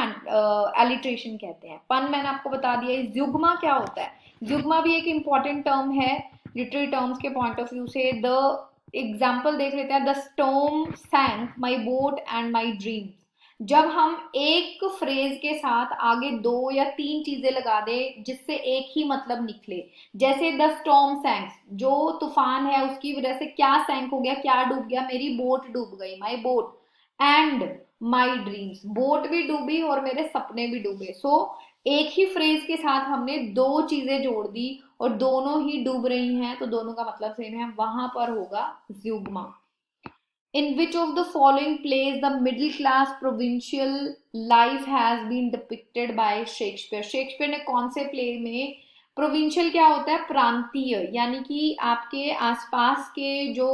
एलिट्रेशन कहते हैं। पन मैंने आपको बता दिया। युग्मा क्या होता है? युग्मा भी एक इंपॉर्टेंट टर्म है लिटरेरी टर्म्स के पॉइंट ऑफ व्यू से। द एग्जाम्पल देख लेते हैं, the storm sank my boat and my dreams. जब हम एक फ्रेज के साथ आगे दो या तीन चीजें लगा दें जिससे एक ही मतलब निकले, जैसे द स्टॉर्म सैंक, जो तूफान है उसकी वजह से क्या सैंक हो गया, क्या डूब गया? मेरी बोट डूब गई, माई boat. And my dreams, boat भी डूबी और मेरे सपने भी डूबे। सो एक ही फ्रेज के साथ हमने दो चीजें जोड़ दी और दोनों ही डूब रही हैं, तो दोनों का मतलब सेम है, वहां पर होगा युग्मा। In which of the following plays the middle class provincial life has been depicted by Shakespeare? Shakespeare ने कौन से प्ले में, प्रोविंशियल क्या होता है? प्रांतीय, यानी कि आपके आसपास के जो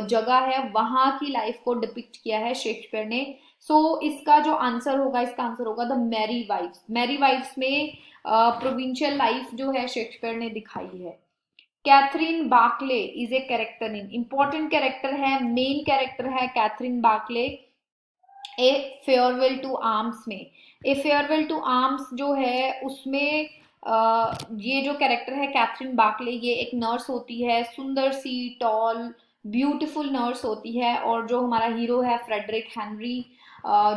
जगह है वहां की लाइफ को डिपिक्ट किया है शेक्सपियर ने। सो इसका जो आंसर होगा, इसका आंसर होगा the merry wives. Merry wives में प्रोविंशियल लाइफ जो है शेक्सपियर ने दिखाई है। Catherine Barkley is a character in, important character है, मेन कैरेक्टर है Catherine Barkley a farewell to arms में। ए फेयरवेल टू आर्म्स जो है उसमें ये जो कैरेक्टर है कैथरीन बार्कले, ये एक नर्स होती है, सुंदर सी टॉल ब्यूटीफुल नर्स होती है। और जो हमारा हीरो है फ्रेडरिक हेनरी,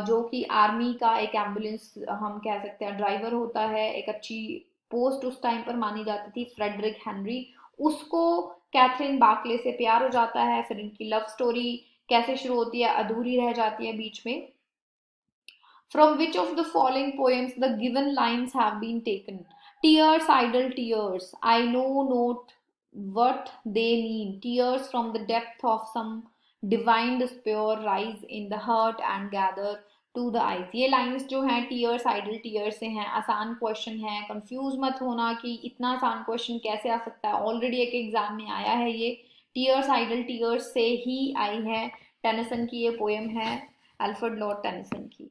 जो कि आर्मी का एक एम्बुलेंस हम कह सकते हैं ड्राइवर होता है, एक अच्छी पोस्ट उस टाइम पर मानी जाती थी फ्रेडरिक हेनरी। उसको कैथरीन बार्कले से प्यार हो जाता है, फिर इनकी लव स्टोरी कैसे शुरू होती है, अधूरी रह जाती है बीच में। From which of the following poems the given lines have been taken? Tears, idle tears, I know not what they mean. Tears from the depth of some divine despair rise in the heart and gather to the eyes. ये lines जो हैं tears idol tears से हैं। आसान question है, confuse मत होना कि इतना आसान क्वेश्चन कैसे आ सकता है, ऑलरेडी एक एग्जाम में आया है ये। टीयर्स आइडल टीयर्स से ही आई है, टेनिसन की ये पोएम है, अल्फ्रेड लॉर्ड टेनिसन की।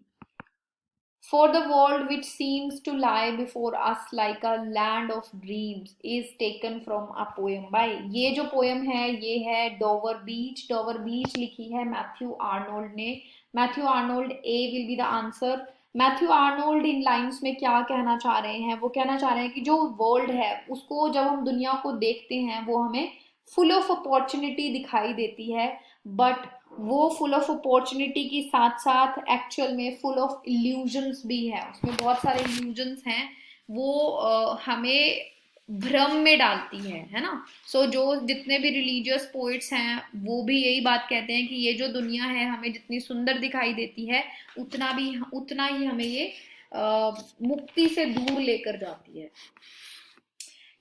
For the world which seems to lie before us like a land of dreams is taken from a poem by, ये जो पोएम है ये है डोवर बीच। डोवर बीच लिखी है मैथ्यू आर्नोल्ड ने। Matthew Arnold, A will be the answer. Matthew Arnold in lines में क्या कहना चाह रहे हैं? वो कहना चाह रहे हैं कि जो वर्ल्ड है उसको जब हम दुनिया को देखते हैं वो हमें फुल ऑफ अपॉर्चुनिटी दिखाई देती है, बट वो फुल ऑफ अपॉर्चुनिटी की साथ साथ एक्चुअल में फुल ऑफ इल्यूजन्स भी है, उसमें बहुत सारे इल्यूजन्स हैं। वो हमें भ्रम में डालती है ना। सो जो जितने भी रिलीजियस पोइट्स हैं वो भी यही बात कहते हैं कि ये जो दुनिया है हमें जितनी सुंदर दिखाई देती है उतना ही हमें ये मुक्ति से दूर लेकर जाती है।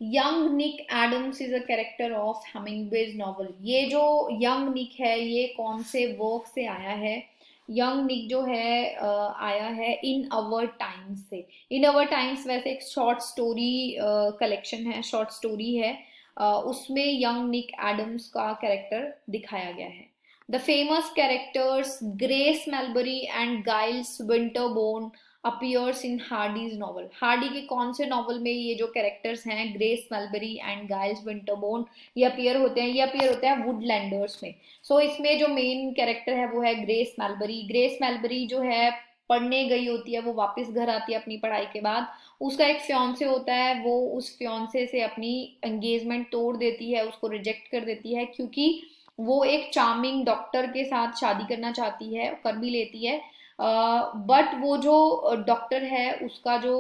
Young Nick Adams is a character of hummingbird novel. ये जो यंग निक है ये कौन से वर्क से आया है? यंग निक जो है आया है इन अवर टाइम्स से। इन अवर टाइम्स वैसे एक शॉर्ट स्टोरी कलेक्शन है, शॉर्ट स्टोरी है, उसमें यंग निक एडम्स का कैरेक्टर दिखाया गया है। The famous characters Grace Melbury and Giles Winterborne appears in Hardy's novel. Hardy के कौन से नॉवल में ये जो कैरेक्टर्स हैं Grace Melbury and Giles Winterborne ये अपीयर होते हैं? ये अपीयर होते हैं वुडलैंडर्स में. सो इसमें जो मेन कैरेक्टर है वो है ग्रेस मेल्बरी. ग्रेस मेल्बरी जो है पढ़ने गई होती है, वो वापस घर आती है अपनी पढ़ाई के बाद. उसका एक फियांसे होता है, वो उस फियांसे से अपनी एंगेजमेंट तोड़ देती है, उसको रिजेक्ट कर देती है क्योंकि वो एक चार्मिंग डॉक्टर के साथ शादी करना चाहती है, कर भी लेती है. बट वो जो डॉक्टर है उसका जो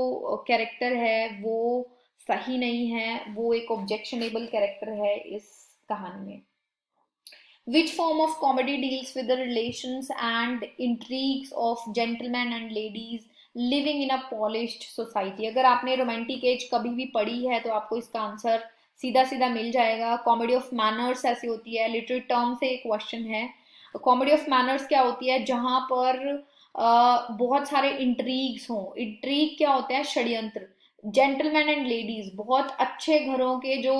कैरेक्टर है वो सही नहीं है, वो एक ऑब्जेक्शनेबल कैरेक्टर है इस कहानी में. Which form of comedy deals with the relations and intrigues of gentlemen and ladies living in a polished society? अगर आपने रोमांटिक एज कभी भी पढ़ी है तो आपको इसका आंसर सीधा सीधा मिल जाएगा. कॉमेडी ऑफ मैनर्स ऐसी होती है, लिटरेरी टर्म से एक क्वेश्चन है. कॉमेडी ऑफ मैनर्स क्या होती है? जहां पर बहुत सारे इंट्रीग्स हों. इंट्रीग क्या होता है? षड्यंत्र. जेंटलमैन एंड लेडीज, बहुत अच्छे घरों के जो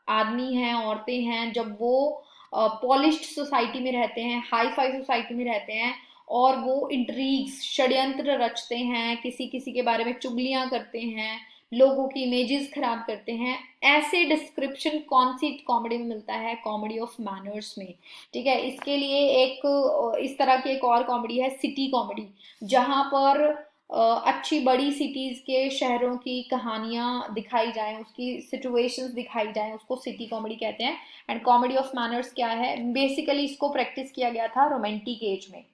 आदमी हैं, औरतें हैं, जब वो पॉलिश्ड सोसाइटी में रहते हैं, हाई फाई सोसाइटी में रहते हैं और वो इंट्रीग्स षड्यंत्र रचते हैं, किसी किसी के बारे में चुगलियां करते हैं, लोगों की इमेजेस खराब करते हैं, ऐसे डिस्क्रिप्शन कौन सी कॉमेडी में मिलता है? कॉमेडी ऑफ मैनर्स में. ठीक है. इसके लिए एक इस तरह की एक और कॉमेडी है सिटी कॉमेडी, जहां पर अच्छी बड़ी सिटीज के शहरों की कहानियां दिखाई जाएं, उसकी सिचुएशंस दिखाई जाएं, उसको सिटी कॉमेडी कहते हैं. एंड कॉमेडी ऑफ मैनर्स क्या है? बेसिकली इसको प्रैक्टिस किया गया था रोमांटिक एज में.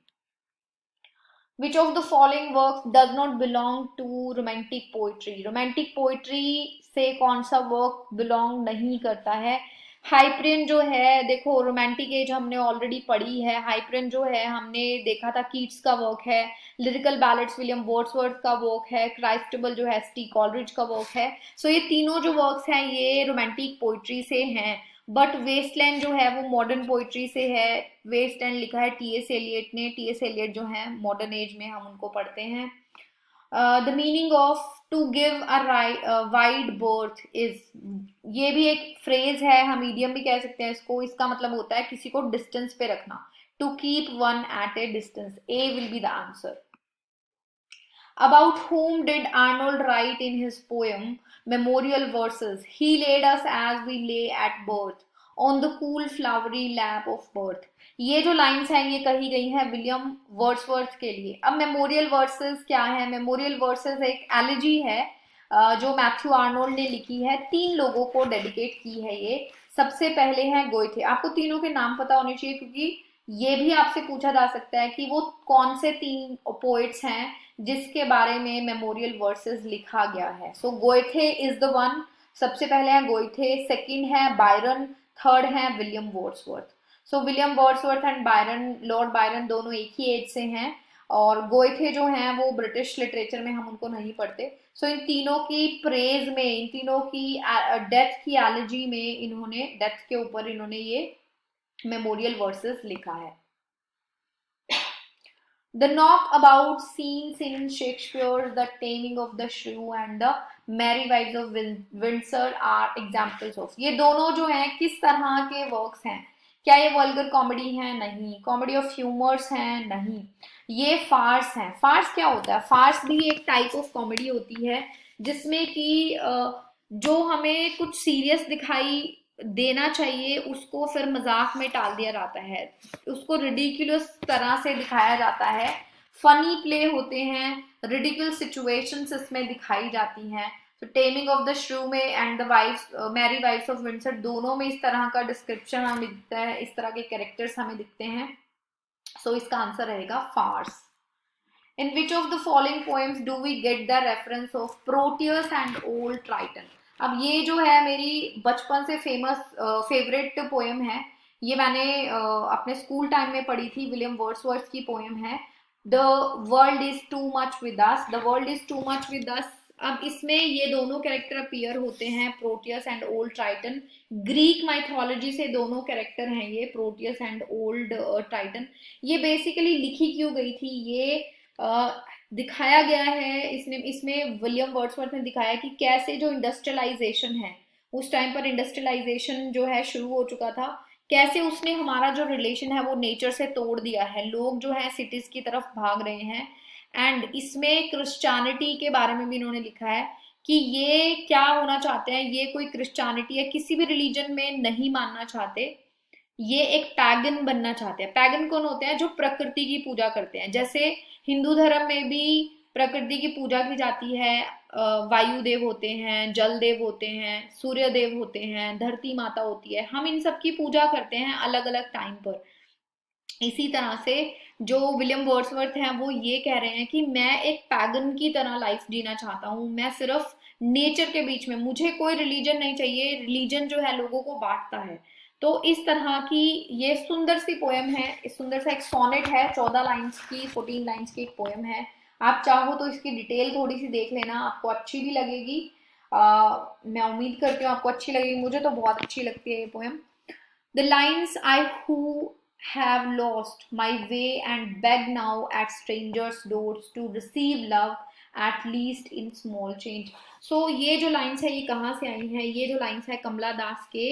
Which of the following works does not belong to romantic poetry? Romantic poetry से कौन सा वर्क बिलोंग नहीं करता है? हाइप्रियन जो है, देखो रोमांटिक एज हमने ऑलरेडी पढ़ी है. हाइप्रियन जो है हमने देखा था कीट्स का वर्क है. लिरिकल बैलेट्स विलियम वर्ड्सवर्थ का वर्क है. क्राइस्टेबल जो है एस टी कॉलरिज का वर्क है. सो ये तीनों जो वर्क्स हैं ये रोमांटिक पोइट्री से हैं. बट वेस्टलैंड जो है वो मॉडर्न पोइट्री से है. वेस्टलैंड लिखा है टी एस एलियट ने. टी एस एलियट जो है मॉडर्न एज में हम उनको पढ़ते हैं. The meaning of to give a wide berth is, ये भी एक फ्रेज है, हम मीडियम भी कह सकते हैं इसको. इसका मतलब होता है किसी को डिस्टेंस पे रखना. To keep one at a distance. A will be the answer. About whom did Arnold write in his poem Memorial Verses? He laid us as we lay at birth, on the cool flowery lap of birth. ये जो lines हैं ये कही गई हैं William Wordsworth के लिए. अब मेमोरियल वर्सेस क्या है? मेमोरियल वर्सेस एक एलिजी है जो मैथ्यू आर्नोल्ड ने लिखी है. 3 लोगों को डेडिकेट की है ये. सबसे पहले हैं गोइथे. आपको तीनों के नाम पता होने चाहिए क्योंकि ये भी आपसे पूछा जा सकता है कि वो कौन से 3 पोएट्स हैं जिसके बारे में मेमोरियल वर्सेस लिखा गया है. सो गोइथे इज द वन. सबसे पहले है गोइथे, सेकंड है बायरन, थर्ड है William Wordsworth. So William Wordsworth and Byron, Lord Byron दोनों एक ही एज से हैं और गोइथे जो हैं वो ब्रिटिश लिटरेचर में हम उनको नहीं पढ़ते. सो इन तीनों की प्रेज में, इन तीनों की डेथ की एलर्जी में इन्होंने, डेथ के ऊपर इन्होंने ये मेमोरियल वर्सेस लिखा है. The knockabout scenes in Shakespeare's The Taming of the Shrew and The Merry Wives of Windsor are examples of. ये दोनों जो हैं किस तरह के वर्क्स हैं? क्या ये वल्गर कॉमेडी हैं? नहीं. कॉमेडी ऑफ ह्यूमर्स हैं? नहीं. ये फार्स हैं. फार्स क्या होता है? फार्स भी एक टाइप ऑफ कॉमेडी होती है जिसमें कि जो हमें कुछ सीरियस दिखाई देना चाहिए उसको फिर मजाक में टाल दिया जाता है, उसको रिडिकुलस तरह से दिखाया जाता है. फनी प्ले होते हैं, रिडिकुलर सिचुएशंस इसमें दिखाई जाती हैं. तो टेमिंग ऑफ द श्रू में and the wives, merry wives of Windsor दोनों में इस तरह का डिस्क्रिप्शन हमें दिखता है, इस तरह के कैरेक्टर्स हमें दिखते हैं. सो इसका आंसर रहेगा Fars. In which of the following poems do we get the reference of Proteus and Old Triton? अब ये जो है मेरी बचपन से फेवरेट पोएम है. ये मैंने अपने स्कूल टाइम में पढ़ी थी. विलियम वर्ड्सवर्थ की पोएम है the world is too much with us. The world is too much with us. अब इसमें ये दोनों कैरेक्टर अपीयर होते हैं, Proteus and old Triton. Greek mythology से दोनों कैरेक्टर हैं ये, प्रोटियस एंड ओल्ड ट्राइटन. ये बेसिकली लिखी क्यों गई थी? ये दिखाया गया है इसमें विलियम वर्ड्सवर्थ ने दिखाया कि कैसे जो इंडस्ट्रियलाइजेशन है, उस टाइम पर इंडस्ट्रियलाइजेशन जो है शुरू हो चुका था, कैसे उसने हमारा जो रिलेशन है वो नेचर से तोड़ दिया है. लोग जो है सिटीज की तरफ भाग रहे हैं एंड इसमें क्रिश्चियनिटी के बारे में भी इन्होंने लिखा है कि ये क्या होना चाहते हैं, ये कोई क्रिश्चियनिटी या किसी भी रिलीजन में नहीं मानना चाहते, ये एक पैगन बनना चाहते हैं। पैगन कौन होते हैं? जो प्रकृति की पूजा करते हैं। जैसे हिंदू धर्म में भी प्रकृति की पूजा की जाती है, वायु देव होते हैं, जल देव होते हैं, सूर्य देव होते हैं, धरती माता होती है, हम इन सब की पूजा करते हैं अलग अलग टाइम पर। इसी तरह से जो विलियम वर्ड्सवर्थ हैं वो ये कह रहे हैं कि मैं एक पैगन की तरह लाइफ जीना चाहता हूँ, मैं सिर्फ नेचर के बीच में, मुझे कोई रिलीजन नहीं चाहिए, रिलीजन जो है लोगों को बांटता है। तो इस तरह की ये सुंदर सी पोएम है, इस सुंदर सा एक सोनेट है, 14 लाइन्स की, 14 लाइन्स की एक पोएम है। आप चाहो तो इसकी डिटेल थोड़ी सी देख लेना, आपको अच्छी भी लगेगी। मैं उम्मीद करती हूँ आपको अच्छी लगेगी, मुझे तो बहुत अच्छी लगती है ये poem. The lines I who have lost my way and beg now at strangers' doors to receive love at least in small change. So ये जो लाइन्स है ये कहाँ से आई हैं? ये जो लाइन्स है कमला दास के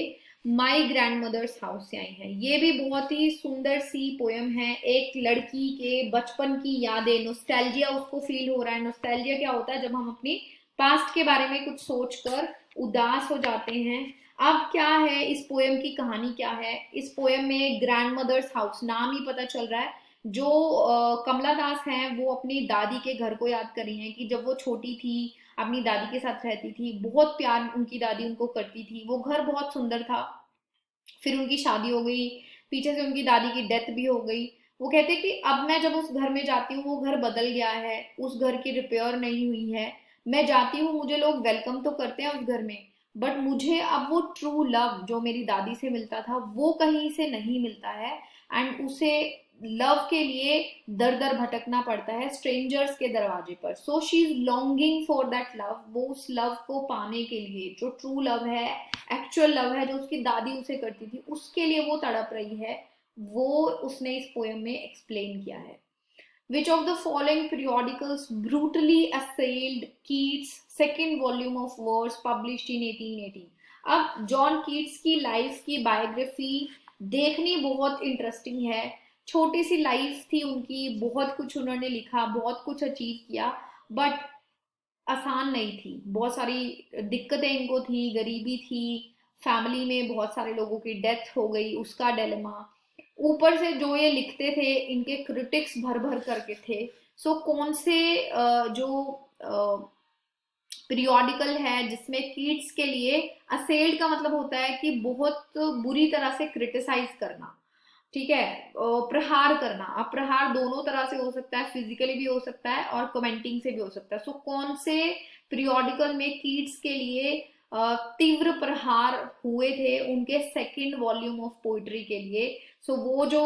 माई ग्रैंड मदर्स हाउस से आई हैं। ये भी बहुत ही सुंदर सी पोएम है, एक लड़की के बचपन की यादें, नोस्टैल्जिया उसको फील हो रहा है। नोस्टैल्जिया क्या होता है? जब हम अपनी पास्ट के बारे में कुछ सोचकर उदास हो जाते हैं। अब क्या है इस पोएम की कहानी, क्या है इस पोएम में? ग्रैंड मदर्स हाउस, नाम ही पता चल रहा है। जो कमला दास हैं वो अपनी दादी के घर को याद कर रही हैं कि जब वो छोटी थी अपनी दादी के साथ रहती थी, बहुत प्यार उनकी दादी उनको करती थी, वो घर बहुत सुंदर था। फिर उनकी शादी हो गई, पीछे से उनकी दादी की डेथ भी हो गई। वो कहते कि अब मैं जब उस घर में जाती हूँ वो घर बदल गया है, उस घर की रिपेयर नहीं हुई है। मैं जाती हूँ, मुझे लोग वेलकम तो करते हैं उस घर में, बट मुझे अब वो ट्रू लव जो मेरी दादी से मिलता था वो कहीं से नहीं मिलता है। एंड उसे लव के लिए दर दर भटकना पड़ता है स्ट्रेंजर्स के दरवाजे पर। So she is longing for that love, वो उस लव को पाने के लिए, जो ट्रू लव है, एक्चुअल लव है, जो उसकी दादी उसे करती थी, उसके लिए वो तड़प रही है। वो उसने इस पोएम में एक्सप्लेन किया है। Which of the following periodicals brutally assailed Keats' second volume of verse published in 1818? अब जॉन कीट्स की लाइफ की बायोग्राफी देखनी बहुत इंटरेस्टिंग है। छोटी सी लाइफ थी उनकी, बहुत कुछ उन्होंने लिखा, बहुत कुछ अचीव किया, बट आसान नहीं थी। बहुत सारी दिक्कतें इनको थी, गरीबी थी, फैमिली में बहुत सारे लोगों की डेथ हो गई, उसका डिलेमा। ऊपर से जो ये लिखते थे इनके क्रिटिक्स भर भर करके थे। सो कौन से जो पीरियोडिकल है जिसमें कीट्स के लिए असेल्ड का मतलब होता है कि बहुत बुरी तरह से क्रिटिसाइज करना, ठीक है, प्रहार करना। अब प्रहार दोनों तरह से हो सकता है, फिजिकली भी हो सकता है और कमेंटिंग से भी हो सकता है। सो कौन से पीरियोडिकल में कीट्स के लिए तीव्र प्रहार हुए थे उनके सेकंड वॉल्यूम ऑफ पोइट्री के लिए? सो वो जो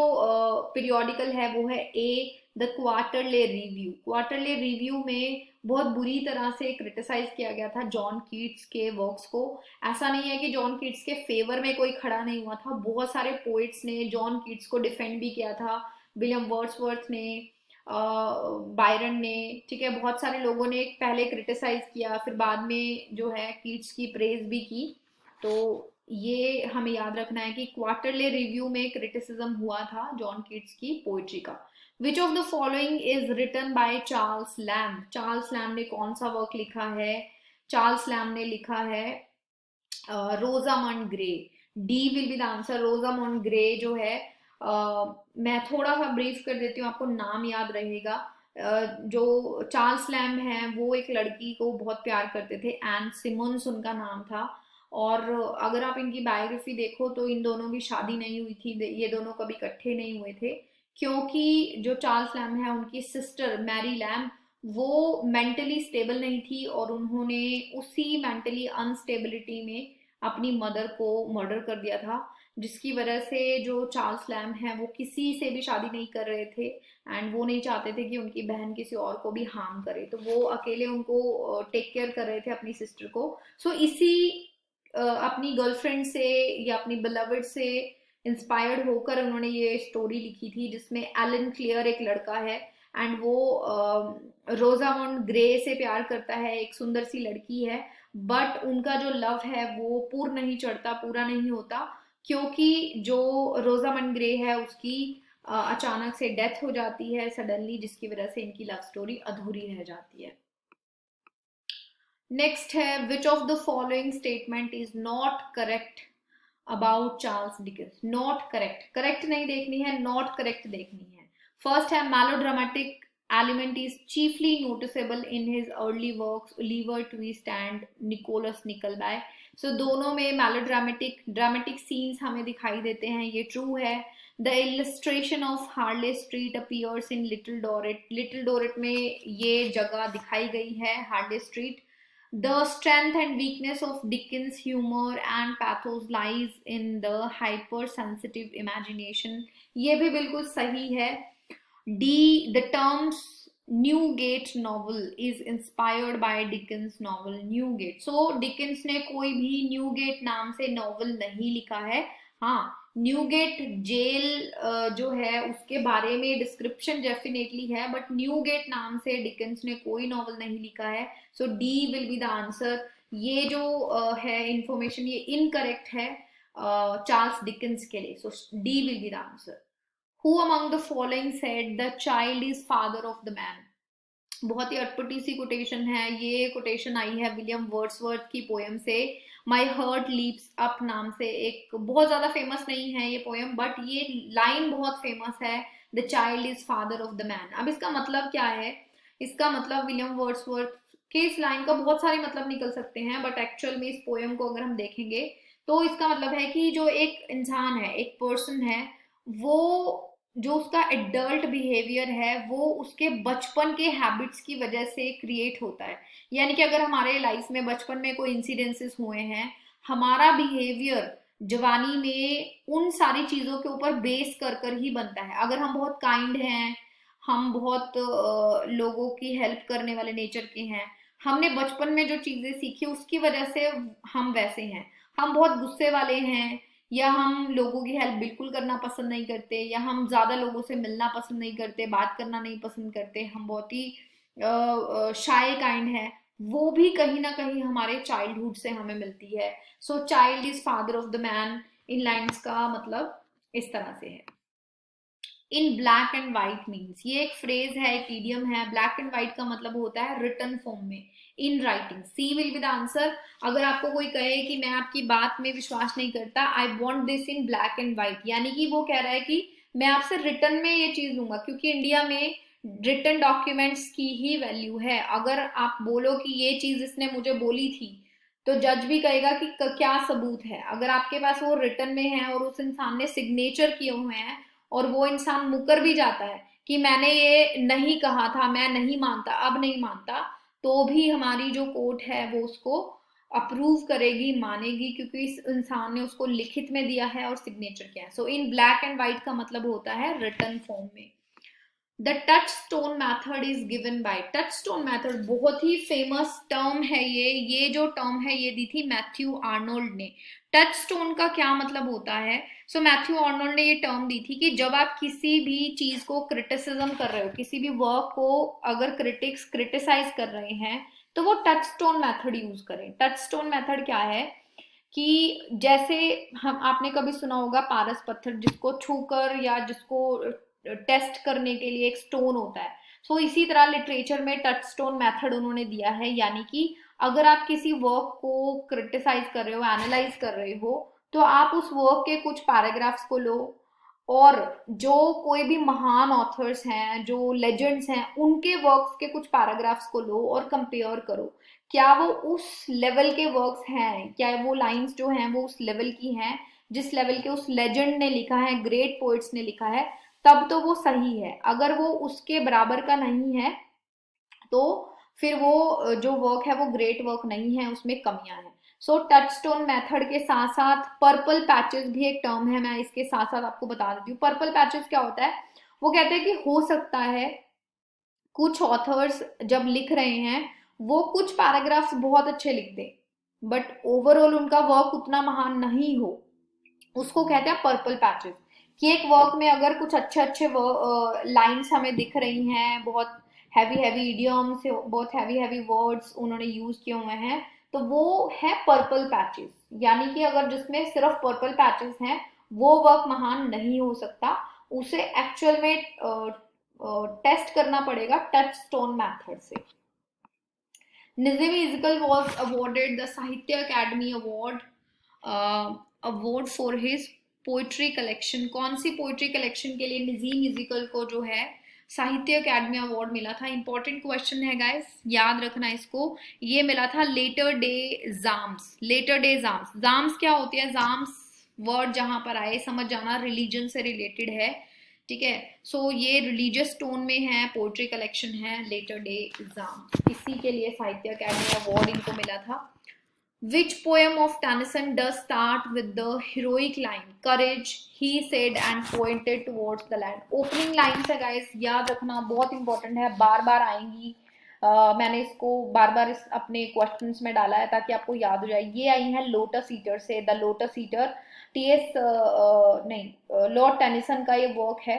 पीरियोडिकल है वो है ए, द क्वार्टरले रिव्यू। क्वार्टरले रिव्यू में बहुत बुरी तरह से क्रिटिसाइज किया गया था जॉन कीट्स के वर्क्स को। ऐसा नहीं है कि जॉन कीट्स के फेवर में कोई खड़ा नहीं हुआ था, बहुत सारे पोइट्स ने जॉन कीट्स को डिफेंड भी किया था। विलियम वर्ड्सवर्थ ने, बायरन ने, ठीक है, बहुत सारे लोगों ने पहले क्रिटिसाइज किया, फिर बाद में जो है कीट्स की प्रेज भी की। तो ये हमें याद रखना है कि क्वार्टरली रिव्यू में क्रिटिसिज्म हुआ था जॉन कीट्स की पोइट्री का। Which of the following is written by Charles Lamb? Charles Lamb ने कौन सा वर्क लिखा है? चार्ल्स लैम्ब ने लिखा है Rosamond grey. D will be the answer. Rosamond grey जो है, मैं थोड़ा सा ब्रीफ कर देती हूँ, आपको नाम याद रहेगा। जो चार्ल्स लैम्ब हैं वो एक लड़की को बहुत प्यार करते थे, एन सिमंस उनका नाम था। और अगर आप इनकी बायोग्राफी देखो तो इन दोनों की शादी नहीं हुई थी, ये दोनों कभी इकट्ठे नहीं हुए थे, क्योंकि जो चार्ल्स लैम्ब है उनकी सिस्टर मैरी लैम्ब वो मेंटली स्टेबल नहीं थी और उन्होंने उसी मेंटली अनस्टेबिलिटी में अपनी मदर को मर्डर कर दिया था, जिसकी वजह से जो चार्ल्स लैम्ब हैं वो किसी से भी शादी नहीं कर रहे थे एंड वो नहीं चाहते थे कि उनकी बहन किसी और को भी हार्म करे, तो वो अकेले उनको टेक केयर कर रहे थे अपनी सिस्टर को। सो इसी अपनी गर्लफ्रेंड से या अपनी बिलवर्ड से इंस्पायर्ड होकर उन्होंने ये स्टोरी लिखी थी, जिसमें एलन क्लियर एक लड़का है एंड वो रोजामंड ग्रे से प्यार करता है, एक सुंदर सी लड़की है, बट उनका जो लव है वो पूर्ण नहीं चढ़ता, पूरा नहीं होता, क्योंकि जो रोजामंड ग्रे है उसकी अचानक से डेथ हो जाती है सडनली, जिसकी वजह से इनकी लव स्टोरी अधूरी रह जाती है। नेक्स्ट है, which of the following statement is not correct about Charles Dickens. Not correct, correct नहीं देखनी है, नॉट करेक्ट देखनी है। फर्स्ट है, melodramatic element is chiefly noticeable in his early works, Oliver Twist and Nicholas Nickleby। So दोनों में dramatic scenes हमें दिखाई देते हैं, ये ट्रू है। The illustration of Harley Street appears in Little Dorrit। Little Dorrit में ये जगह दिखाई गई है, Harley Street. The strength and weakness of Dickens' humor and pathos lies in the hypersensitive imagination। ये भी बिल्कुल सही है। D, the terms Newgate novel is inspired by Dickens novel Newgate। So Dickens ने कोई भी न्यूगेट नाम से नॉवल नहीं लिखा है। हाँ, न्यूगेट जेल जो है उसके बारे में डिस्क्रिप्शन डेफिनेटली है, बट न्यूगेट नाम से डिकेंस ने कोई नॉवल नहीं लिखा है। So D will be the answer. ये जो है इंफॉर्मेशन ये इनकरेक्ट है चार्ल्स डिकेंस के लिए। So D will be the answer. Who among the following said the child is father of the man। बहुत ही अटपटी सी कोटेशन है। ये कोटेशन आई है विलियम वर्ड्सवर्थ की पोएम से, माई हार्ट लीप्स अप नाम से। एक बहुत ज्यादा फेमस नहीं है ये पोएम, बट ये लाइन बहुत फेमस है, the child is father of the man. अब इसका मतलब क्या है? इसका मतलब विलियम वर्ड्सवर्थ के इस लाइन का बहुत सारे मतलब निकल सकते हैं, बट एक्चुअल में इस पोएम को अगर हम देखेंगे तो इसका मतलब है कि जो एक इंसान है, एक पर्सन है, वो जो उसका एडल्ट बिहेवियर है वो उसके बचपन के हैबिट्स की वजह से क्रिएट होता है। यानी कि अगर हमारे लाइफ में बचपन में कोई इंसिडेंसेस हुए हैं, हमारा बिहेवियर जवानी में उन सारी चीजों के ऊपर बेस कर कर ही बनता है। अगर हम बहुत काइंड हैं, हम बहुत लोगों की हेल्प करने वाले नेचर के हैं, हमने बचपन में जो चीजें सीखी उसकी वजह से हम वैसे हैं। हम बहुत गुस्से वाले हैं, या हम लोगों की हेल्प बिल्कुल करना पसंद नहीं करते, या हम ज्यादा लोगों से मिलना पसंद नहीं करते, बात करना नहीं पसंद करते, हम बहुत ही शाय काइंड है, वो भी कहीं ना कहीं हमारे चाइल्डहुड से हमें मिलती है। So child is father of the man, इन लाइन्स का मतलब इस तरह से है। In black and white means, ये एक फ्रेज है, एक इडियम है। ब्लैक एंड व्हाइट का मतलब होता है रिटन फॉर्म में, in writing. C will be the answer. अगर आपको कोई कहे कि मैं आपकी बात में विश्वास नहीं करता, I want this in black and white, यानी कि वो कह रहा है कि मैं आपसे रिटर्न में ये चीज लूंगा, क्योंकि इंडिया में रिटर्न डॉक्यूमेंट्स की ही वैल्यू है। अगर आप बोलो कि ये चीज इसने मुझे बोली थी, तो जज भी कहेगा कि क्या सबूत है। अगर आपके पास वो रिटर्न में है और उस इंसान ने सिग्नेचर किए हुए हैं, और वो इंसान मुकर भी जाता है कि मैंने ये नहीं कहा था, मैं नहीं मानता, अब नहीं मानता, तो भी हमारी जो कोर्ट है वो उसको अप्रूव करेगी, मानेगी, क्योंकि इस इंसान ने उसको लिखित में दिया है और सिग्नेचर किया है। सो इन ब्लैक एंड व्हाइट का मतलब होता है रिटन फॉर्म में। The touch stone method is given by. Touch stone method बहुत ही फेमस टर्म है ये जो टर्म है ये दी थी मैथ्यू आर्नोल्ड ने। टच स्टोन का क्या मतलब होता है? सो मैथ्यू आर्नोल्ड ने ये टर्म दी थी कि जब आप किसी भी चीज को क्रिटिसिज्म कर रहे हो, किसी भी वर्क को अगर क्रिटिक्स क्रिटिसाइज कर रहे हैं, तो वो टच स्टोन मैथड यूज करें। टच स्टोन मैथड क्या है कि जैसे हम आपने कभी सुना होगा पारस पत्थर, जिसको छूकर या जिसको टेस्ट करने के लिए एक स्टोन होता है। सो इसी तरह लिटरेचर में टच स्टोन मेथड उन्होंने दिया है, यानी कि अगर आप किसी वर्क को क्रिटिसाइज कर रहे हो, एनालाइज कर रहे हो, तो आप उस वर्क के कुछ पैराग्राफ्स को लो, और जो कोई भी महान ऑथर्स हैं, जो लेजेंड्स हैं, उनके वर्क्स के कुछ पैराग्राफ्स को लो और कंपेयर करो, क्या वो उस लेवल के वर्क्स हैं, क्या वो लाइंस जो हैं वो उस लेवल की हैं जिस लेवल के उस लेजेंड ने लिखा है, ग्रेट पोइट्स ने लिखा है, तब तो वो सही है। अगर वो उसके बराबर का नहीं है तो फिर वो जो वर्क है वो ग्रेट वर्क नहीं है, उसमें कमियां हैं। सो टच स्टोन मेथड के साथ साथ पर्पल पैचेस भी एक टर्म है, मैं इसके साथ साथ आपको बता देती हूँ। पर्पल पैचेस क्या होता है? वो कहते हैं कि हो सकता है कुछ ऑथर्स जब लिख रहे हैं वो कुछ पैराग्राफ्स बहुत अच्छे लिख दें, बट ओवरऑल उनका वर्क उतना महान नहीं हो, उसको कहते हैं पर्पल पैचेस। कि एक वर्क में अगर कुछ अच्छे अच्छे लाइंस हमें दिख रही हैं, बहुत हैवी इडियम्स, बहुत हैवी वर्ड्स उन्होंने यूज किए हुए हैं, तो वो है पर्पल पैचेस। यानी कि अगर जिसमें सिर्फ पर्पल पैचेस हैं वो वर्क महान नहीं हो सकता, उसे एक्चुअल में टेस्ट करना पड़ेगा टच स्टोन मैथड से। Nissim is equal was awarded the साहित्य academy award award for his poetry collection. कौन सी पोइट्री कलेक्शन के लिए निज़ीम इज़िकल को जो है साहित्य अकेडमी अवार्ड मिला था? इंपॉर्टेंट क्वेश्चन है गाइस, याद रखना इसको। ये मिला था latter day psalms. Latter day psalms, psalms क्या होती है? जाम्स वर्ड जहां पर आए समझ जाना रिलीजन से रिलेटेड है, ठीक है। सो ये रिलीजियस टोन में है, पोएट्री कलेक्शन है लेटर डे एग्जाम, इसी के लिए साहित्य अकेडमी अवार्ड इनको मिला था। Which poem of Tennyson does start with the heroic line courage he said and pointed towards the land? Opening lines है गाइस, याद रखना, बहुत इंपॉर्टेंट है, बार बार आएंगी। मैंने इसको बार बार इस अपने क्वेश्चंस में डाला है ताकि आपको याद हो जाए। ये आई है लोटस ईटर से, द लोटस ईटर। टीएस नहीं, लॉर्ड टेनिसन का ये वर्क है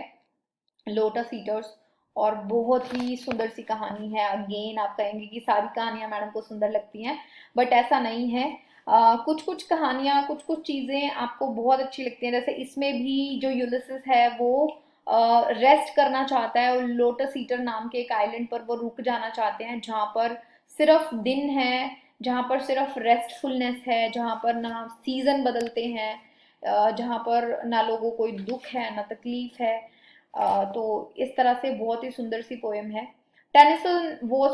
लोटस ईटर्स, और बहुत ही सुंदर सी कहानी है। अगेन आप कहेंगे कि सारी कहानियां मैडम को सुंदर लगती हैं, बट ऐसा नहीं है। कुछ कुछ कहानियां, कुछ कुछ चीजें आपको बहुत अच्छी लगती हैं। जैसे इसमें भी जो यूलिसिस है वो रेस्ट करना चाहता है, और लोटस ईटर नाम के एक आइलैंड पर वो रुक जाना चाहते हैं जहाँ पर सिर्फ दिन है, जहाँ पर सिर्फ रेस्टफुलनेस है, जहाँ पर ना सीजन बदलते हैं, जहाँ पर ना लोगों को कोई दुख है ना तकलीफ है। तो इस तरह से बहुत ही सुंदर सी पोएम है। Tennyson was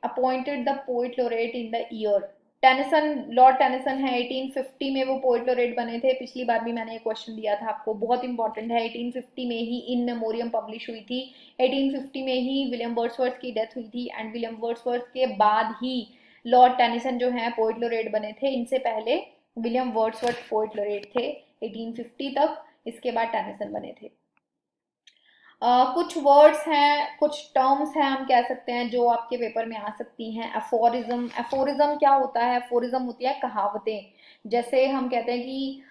appointed the poet laureth in the year. Tennyson, Lord Tennyson है, 1850 में वो पोइट लोरेट बने थे। पिछली बार भी मैंने एक क्वेश्चन दिया था आपको, बहुत इंपॉर्टेंट है। 1850 में ही इन मेमोरियम पब्लिश हुई थी, 1850 में ही विलियम वर्ड्सवर्थ की डेथ हुई थी, एंड विलियम वर्ड्सवर्थ के बाद ही लॉर्ड टेनिसन जो है पोइट लोरेट बने थे। इनसे पहले विलियम वर्ड्सवर्थ पोइट लोरेट थे 1850 तक, इसके बाद टेनिसन बने थे। कुछ वर्ड्स हैं, कुछ टर्म्स हैं हम कह सकते हैं जो आपके पेपर में आ सकती हैं। एफोरिज्म, एफोरिज्म क्या होता है? एफोरिज्म होती है कहावतें। जैसे हम कहते हैं कि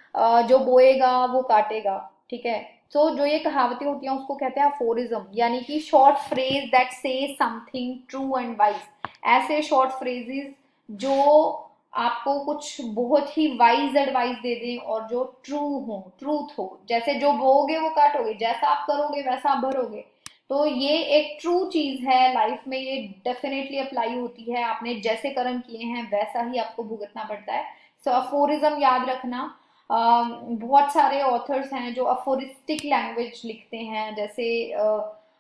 जो बोएगा वो काटेगा, ठीक है। तो जो ये कहावतें होती हैं उसको कहते हैं एफोरिज्म, यानी कि शॉर्ट फ्रेज दैट से समथिंग ट्रू एंड वाइज। ऐसे शॉर्ट फ्रेजेस जो आपको कुछ बहुत ही वाइज एडवाइस दे दें और जो ट्रू हो, ट्रूथ हो। जैसे जो बोओगे वो काटोगे, जैसा आप करोगे वैसा आप भरोगे। तो ये एक ट्रू चीज है लाइफ में, ये डेफिनेटली अप्लाई होती है। आपने जैसे कर्म किए हैं वैसा ही आपको भुगतना पड़ता है। सो अफोरिज्म याद रखना। बहुत सारे ऑथर्स हैं जो अफोरिस्टिक लैंग्वेज लिखते हैं, जैसे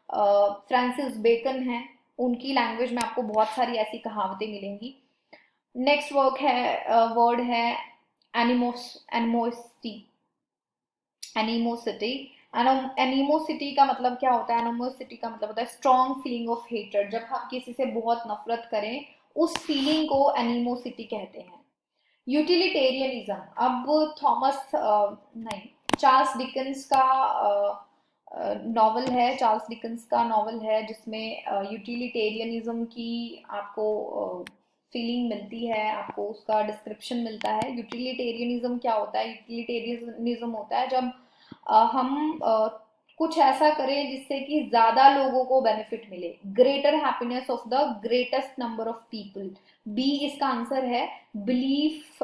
फ्रांसिस बेकन हैं, उनकी लैंग्वेज में आपको बहुत सारी ऐसी कहावतें मिलेंगी। नेक्स्ट वर्क है, वर्ड है एनिमोसिटी। एनिमोसिटी, एनिमोसिटी का मतलब क्या होता है? एनिमोसिटी का मतलब होता है स्ट्रॉन्ग फीलिंग ऑफ हेटरेड। जब हम किसी से बहुत नफरत करें, उस फीलिंग को एनिमोसिटी कहते हैं। यूटिलिटेरियनिज्म, अब थॉमस नहीं, चार्ल्स डिकन्स का नॉवल है, चार्ल्स डिकन्स का नॉवल है जिसमें यूटिलिटेरियनिज्म की आपको फीलिंग मिलती है, आपको उसका डिस्क्रिप्शन मिलता है। यूटिलिटेरियनिज्म क्या होता है? यूटिलिटेरियनिज्म होता है जब हम कुछ ऐसा करें जिससे कि ज्यादा लोगों को बेनिफिट मिले। Greater happiness of the greatest number of people, B इसका आंसर है। Belief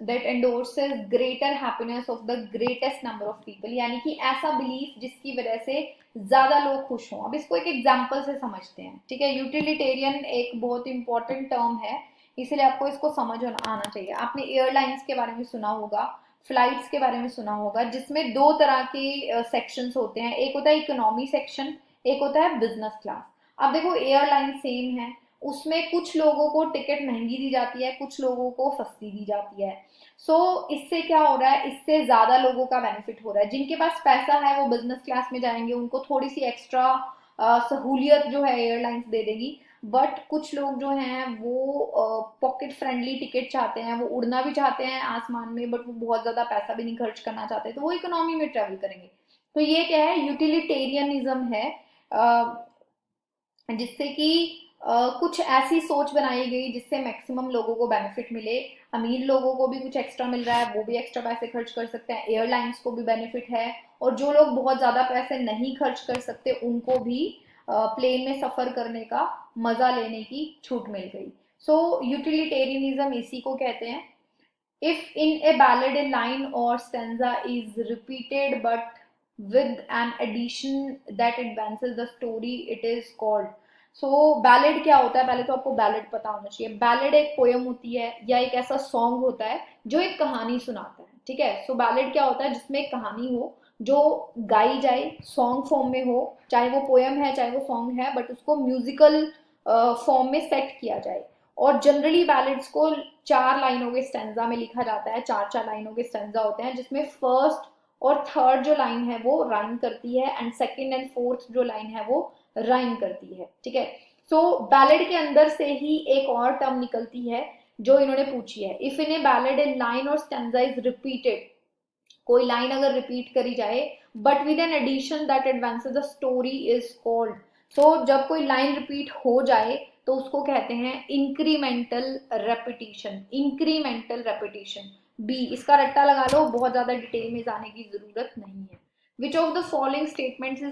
that endorses greater happiness of the greatest number of people, यानी कि ऐसा बिलीफ जिसकी वजह से ज्यादा लोग खुश हों। अब इसको एक एग्जांपल से समझते हैं, ठीक है। यूटिलिटेरियन एक बहुत इंपॉर्टेंट टर्म है, इसलिए आपको इसको समझ आना चाहिए। आपने एयरलाइंस के बारे में सुना होगा, फ्लाइट्स के बारे में सुना होगा, जिसमें दो तरह के सेक्शंस होते हैं। एक होता है इकोनॉमी सेक्शन, एक होता है बिजनेस क्लास। अब देखो एयरलाइन सेम है, उसमें कुछ लोगों को टिकट महंगी दी जाती है, कुछ लोगों को सस्ती दी जाती है। इससे क्या हो रहा है? इससे ज्यादा लोगों का बेनिफिट हो रहा है। जिनके पास पैसा है वो बिजनेस क्लास में जाएंगे, उनको थोड़ी सी एक्स्ट्रा सहूलियत जो है एयरलाइंस दे देगी। बट कुछ लोग जो हैं वो पॉकेट फ्रेंडली टिकट चाहते हैं, वो उड़ना भी चाहते हैं आसमान में, बट वो बहुत ज्यादा पैसा भी नहीं खर्च करना चाहते, तो वो इकोनॉमी में ट्रेवल करेंगे। तो ये क्या है? यूटिलिटेरियनिज्म है, जिससे कि कुछ ऐसी सोच बनाई गई जिससे मैक्सिमम लोगों को बेनिफिट मिले। अमीर लोगों को भी कुछ एक्स्ट्रा मिल रहा है, वो भी एक्स्ट्रा पैसे खर्च कर सकते हैं, एयरलाइंस को भी बेनिफिट है, और जो लोग बहुत ज़्यादा पैसे नहीं खर्च कर सकते उनको भी प्लेन में सफ़र करने का मज़ा लेने की छूट मिल गई। यूटिलिटेरियनिज्म इसी को कहते हैं। If in a ballad a line or stanza is repeated but with an addition that advances the story, it is called. So ballad क्या होता है, पहले तो आपको बैलेड पता होना चाहिए. बैलेड एक पोयम होती है या एक ऐसा सॉन्ग होता है जो एक कहानी सुनाता है. ठीक है, सो बैलेड क्या होता है, जिसमें एक कहानी हो जो गाई जाए, सॉन्ग फॉर्म में हो, चाहे वो पोयम है चाहे वो सॉन्ग है, बट उसको म्यूजिकल फॉर्म में सेट किया जाए. और जनरली बैलेड्स को 4 लाइनों के स्टेंजा में लिखा जाता है. 4 लाइनों के स्टेंजा होते हैं जिसमें फर्स्ट और थर्ड जो लाइन है वो राइम करती है एंड सेकंड एंड फोर्थ जो लाइन है वो राइम करती है. ठीक है, सो बैलेड के अंदर से ही एक और टर्म निकलती है जो इन्होंने पूछी है. If in a ballad a line or stanza is repeated, कोई लाइन अगर रिपीट करी जाए but with an addition that advances the story is called. So जब कोई लाइन रिपीट हो जाए तो उसको कहते हैं incremental repetition. Incremental repetition B, इसका रट्टा लगा लो, बहुत ज्यादा डिटेल में जाने की जरूरत नहीं है. Which of the following statements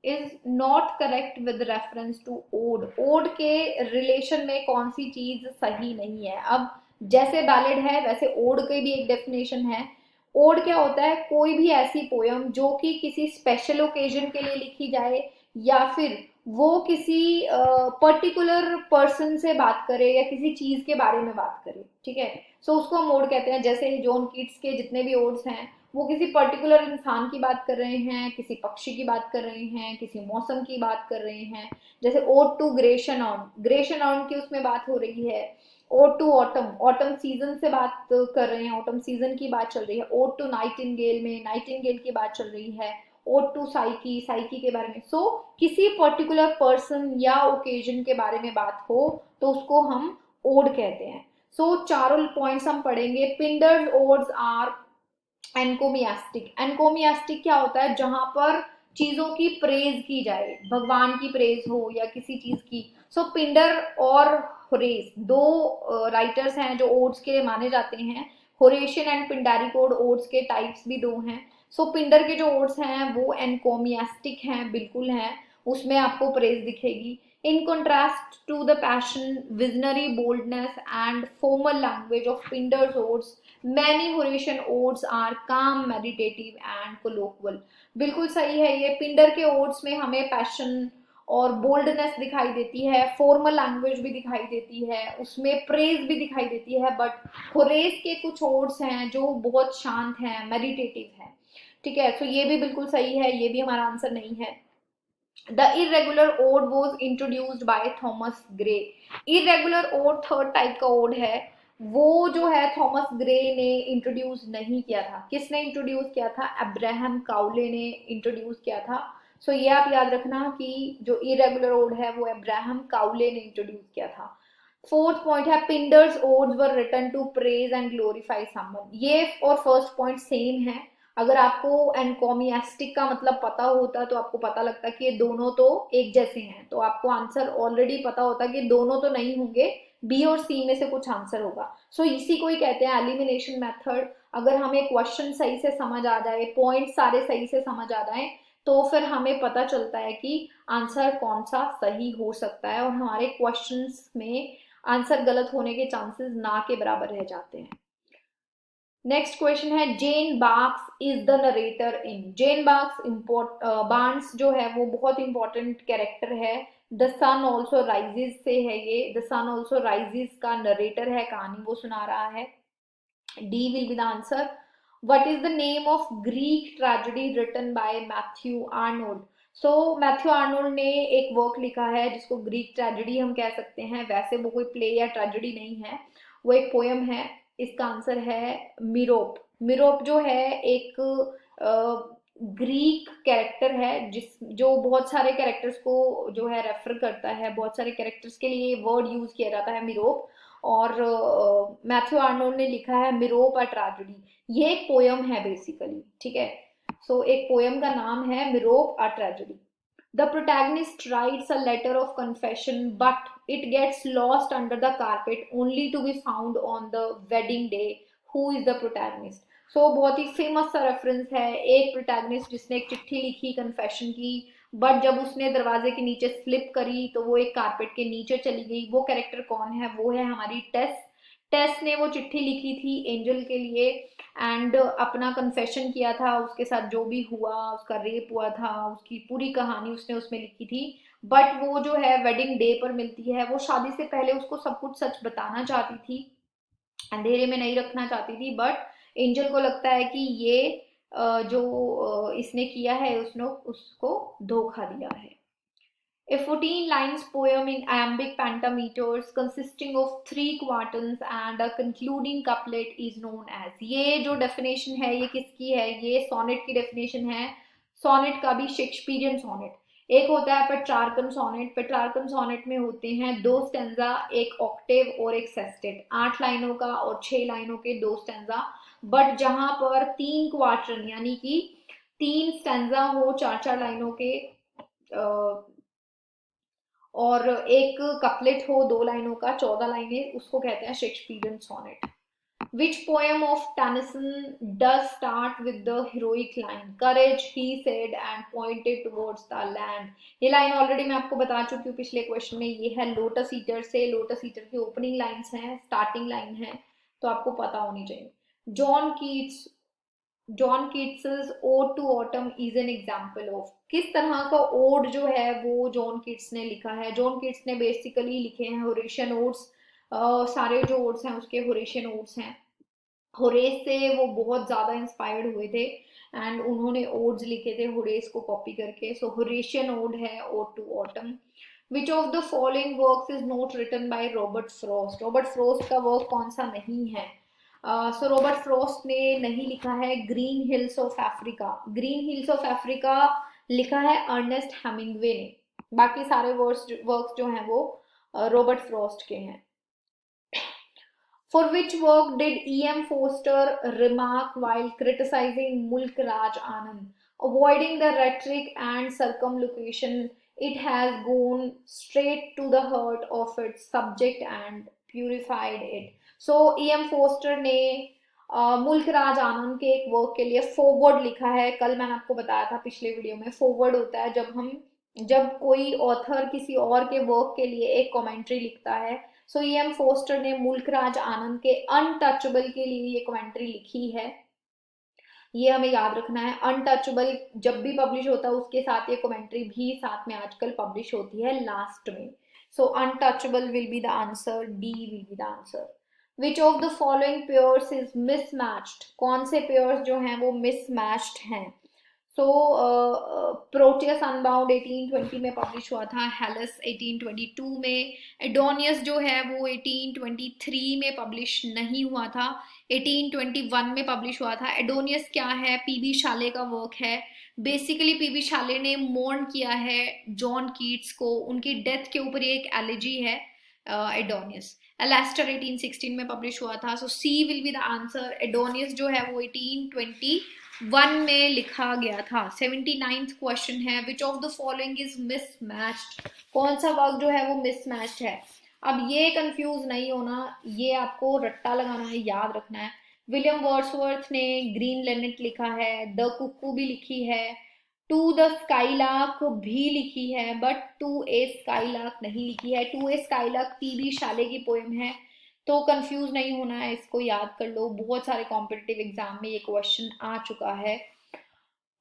is not correct with reference to ode. Ode के रिलेशन में कौन सी चीज सही नहीं है. अब जैसे बैलेड है वैसे ओड की भी एक डेफिनेशन है. ओड क्या होता है, कोई भी ऐसी पोयम जो कि किसी स्पेशल ओकेजन के लिए लिखी जाए या फिर वो किसी पर्टिकुलर पर्सन से बात करे या किसी चीज के बारे में बात करे. ठीक है, सो उसको हम ओड कहते हैं. जैसे जॉन कीट्स के जितने भी ओड्स हैं वो किसी पर्टिकुलर इंसान की बात कर रहे हैं, किसी पक्षी की बात कर रहे हैं, किसी मौसम की बात कर रहे हैं. जैसे ode to Grecian urn, Grecian urn की उसमें बात हो रही है. Ode to autumn, autumn season से बात कर रहे हैं, ऑटम सीजन की बात चल रही है. ओड टू नाइटिंगेल में नाइटिंगेल की बात चल रही है. ओड टू साइकी, साइकी के बारे में. सो किसी पर्टिकुलर पर्सन या ओकेजन के बारे में बात हो तो उसको हम ओड कहते हैं. सो चारों पॉइंट्स हम पढ़ेंगे. पिंडर्स ओड्स आर एनकोमियास्टिक. एनकोमियास्टिक क्या होता है, जहां पर चीजों की प्रेज की जाए, भगवान की प्रेज हो या किसी चीज की. सो पिंडर और होरेस दो राइटर्स हैं जो ओड्स के लिए माने जाते हैं. Horatian and Pindaric ode, odes के टाइप्स भी दो हैं. सो पिंडर के जो ओड्स हैं वो एनकोमियास्टिक हैं, बिल्कुल हैं, उसमें आपको प्रेज दिखेगी. इन contrast to the passion, visionary boldness and formal language of Pindar's odes, many Horatian odes are calm, meditative and colloquial. बिल्कुल सही है ये. पिंडर के ओड्स में हमें पैशन और बोल्डनेस दिखाई देती है, फॉर्मल लैंग्वेज भी दिखाई देती है, उसमें प्रेज भी दिखाई देती है. बट होरेस के कुछ ओड्स हैं जो बहुत शांत हैं, मेडिटेटिव हैं. ठीक है, तो ये भी बिल्कुल सही है, ये भी हमारा आंसर नहीं है. The irregular ode was introduced by Thomas Gray. Irregular ode third type का ओड है, वो जो है थॉमस ग्रे ने इंट्रोड्यूस नहीं किया था. किसने इंट्रोड्यूस किया था, अब्राहम काउले ने इंट्रोड्यूस किया था. सो ये आप याद रखना कि जो इरेगुलर ओड है वो अब्राहम काउले ने इंट्रोड्यूस किया था. फोर्थ पॉइंट है Pindar's odes were written to praise and glorify someone. ये और फर्स्ट पॉइंट सेम है. अगर आपको एनकोमियास्टिक का मतलब पता होता तो आपको पता लगता कि ये दोनों तो एक जैसे हैं, तो आपको आंसर ऑलरेडी पता होता कि दोनों तो नहीं होंगे, बी और सी में से कुछ आंसर होगा. सो इसी को ही कहते हैं एलिमिनेशन मेथड. अगर हमें क्वेश्चन सही से समझ आ जाए, पॉइंट सारे सही से समझ आ जाए, तो फिर हमें पता चलता है कि आंसर कौन सा सही हो सकता है और हमारे क्वेश्चंस में आंसर गलत होने के चांसेस ना के बराबर रह जाते हैं. नेक्स्ट क्वेश्चन है Jane Barks is the narrator in. Jane Barks Barnes जो है वो बहुत इंपॉर्टेंट कैरेक्टर है. द सन ऑल्सो राइजेस से है ये. द सन ऑल्सो राइजेस का नरेटर है, कहानी वो सुना रहा है. D will be the answer. What is the name of Greek tragedy written by Matthew Arnold. So Matthew Arnold ने एक वर्क लिखा है जिसको ग्रीक ट्रेजेडी हम कह सकते हैं. वैसे वो कोई प्ले या ट्रेजेडी नहीं है, वो एक पोयम है. इसका आंसर है मिरोप. मिरोप जो है एक ग्रीक कैरेक्टर है जिस जो बहुत सारे कैरेक्टर्स को जो है रेफर करता है. बहुत सारे कैरेक्टर्स के लिए वर्ड यूज किया जाता है मिरोप. और मैथ्यू आर्नोल्ड ने लिखा है मिरोप अ ट्रेजेडी. ये एक पोयम है बेसिकली. ठीक है, सो एक पोयम का नाम है Merope a tragedy. The protagonist writes a letter of confession, but it gets lost under the carpet only to be found on the wedding day. Who is the protagonist? So बहुत ही famous सा reference है. एक protagonist जिसने एक चिट्ठी लिखी confession की, but जब उसने दरवाजे के नीचे स्लिप करी तो वो एक कारपेट के नीचे चली गई. वो कैरेक्टर कौन है, वो है हमारी टेस. टेस ने वो चिट्ठी लिखी थी एंजल के लिए एंड अपना कन्फेशन किया था, उसके साथ जो भी हुआ, उसका रेप हुआ था, उसकी पूरी कहानी उसने उसमें लिखी थी। बट वो जो है वेडिंग डे पर मिलती है, वो शादी से पहले उसको सब कुछ सच बताना चाहती थी, अंधेरे में नहीं रखना चाहती थी, बट एंजल को लगता है कि ये जो इसने किया है उसने उसको धोखा दिया है। A 14 lines poem in iambic pentameters consisting of three quatrains and a concluding couplet is known as। ये जो डेफिनेशन है ये किसकी है? ये सोनेट की डेफिनेशन है, सोनेट का भी शेक्सपियरियन सोनेट। एक होता है पेट्रार्कन सोनेट, पेट्रार्कन सोनेट में होते हैं दो स्टेंजा, एक ऑक्टेव और एक सेस्टेट, 8 लाइनों का और 6 लाइनों के दो स्टेंजा। बट जहां पर 3 क्वार्टरन यानी कि 3 स्टेंजा हो 4-4 लाइनों के और एक कपलेट हो 2 लाइनों का 14 लाइनें, उसको कहते हैं Shakespearean sonnet. Which poem of Tennyson does start with the heroic line courage he said and pointed towards the land? ये लाइन ऑलरेडी मैं आपको बता चुकी हूँ पिछले क्वेश्चन में, ये है लोटस ईटर से। लोटस ईटर की ओपनिंग लाइंस हैं, स्टार्टिंग लाइन है, तो आपको पता होनी चाहिए। John Keats ode to autumn is an example of. किस तरह का ओड जो है वो जॉन कीट्स ने लिखा है? जॉन कीट्स ने बेसिकली लिखे हैं होरेशियन ओड्स। सारे जो ओड्स हैं उसके होरेशियन ओड्स हैं। होरेस से वो बहुत ज्यादा इंस्पायर्ड हुए थे एंड उन्होंने ओड्स लिखे थे होरेस को कॉपी करके। सो होरेशियन ओड है ode to autumn. Which of the following works is not written by Robert Frost? Robert Frost का वर्क कौन सा नहीं है? सो रॉबर्ट फ्रॉस्ट ने नहीं लिखा है green hills of Africa. Green hills of Africa लिखा है अर्नेस्ट हेमिंगवे ने। बाकी सारे वर्क्स जो हैं वो रॉबर्ट फ्रॉस्ट के हैं। For which work did E.M. Forster remark while criticizing Mulk Raj Anand? Avoiding the rhetoric and circumlocution, it has gone straight to the heart of its subject and purified it. So E.M. Forster ने मुल्क राज आनंद के एक work के लिए forward लिखा है। कल मैंने आपको बताया था पिछले वीडियो में, फॉरवर्ड होता है जब कोई ऑथर किसी और के वर्क के लिए एक कमेंट्री लिखता है। सो E.M. फोस्टर ने मुल्क राज आनंद के अनटचेबल के लिए ये कमेंट्री लिखी है। ये हमें याद रखना है, अनटचेबल जब भी पब्लिश होता है उसके साथ ये कमेंट्री भी साथ में आजकल पब्लिश होती है लास्ट में। So untouchable will be the answer, D will be the answer. Which of the following pairs is mismatched? कौन से पेयर्स जो हैं वो मिसमैच्ड हैं? सो प्रोटियस अनबाउंड 1820 में पब्लिश हुआ था, हेलस 1822 में, एडोनियस जो है वो 1823 में पब्लिश नहीं हुआ था, 1821 में पब्लिश हुआ था। एडोनियस क्या है? पीबी शाले का वर्क है। बेसिकली पीबी शाले ने मॉर्न किया है जॉन कीट्स को, उनकी डेथ के ऊपर एक एलिजी है एडोनियस। एलेस्टर 1816 में पब्लिश हुआ था। सो C will be the answer. एडोनियस जो है वो 1821 में लिखा गया था। 79th क्वेश्चन है, which of the following is mismatched? कौन सा वर्क जो है वो मिसमैच्ड है? अब ये कंफ्यूज नहीं होना, ये आपको रट्टा लगाना है, याद रखना है। विलियम वर्ड्सवर्थ ने ग्रीन लेनेट लिखा है, द कुकू भी लिखी है, टू द स्काईलार्क भी लिखी है, बट टू ए स्काईलार्क नहीं लिखी है। टू ए स्काईलार्क पीबी शाले की पोएम है, तो कंफ्यूज नहीं होना है, इसको याद कर लो। बहुत सारे कॉम्पिटिटिव एग्जाम में ये क्वेश्चन आ चुका है।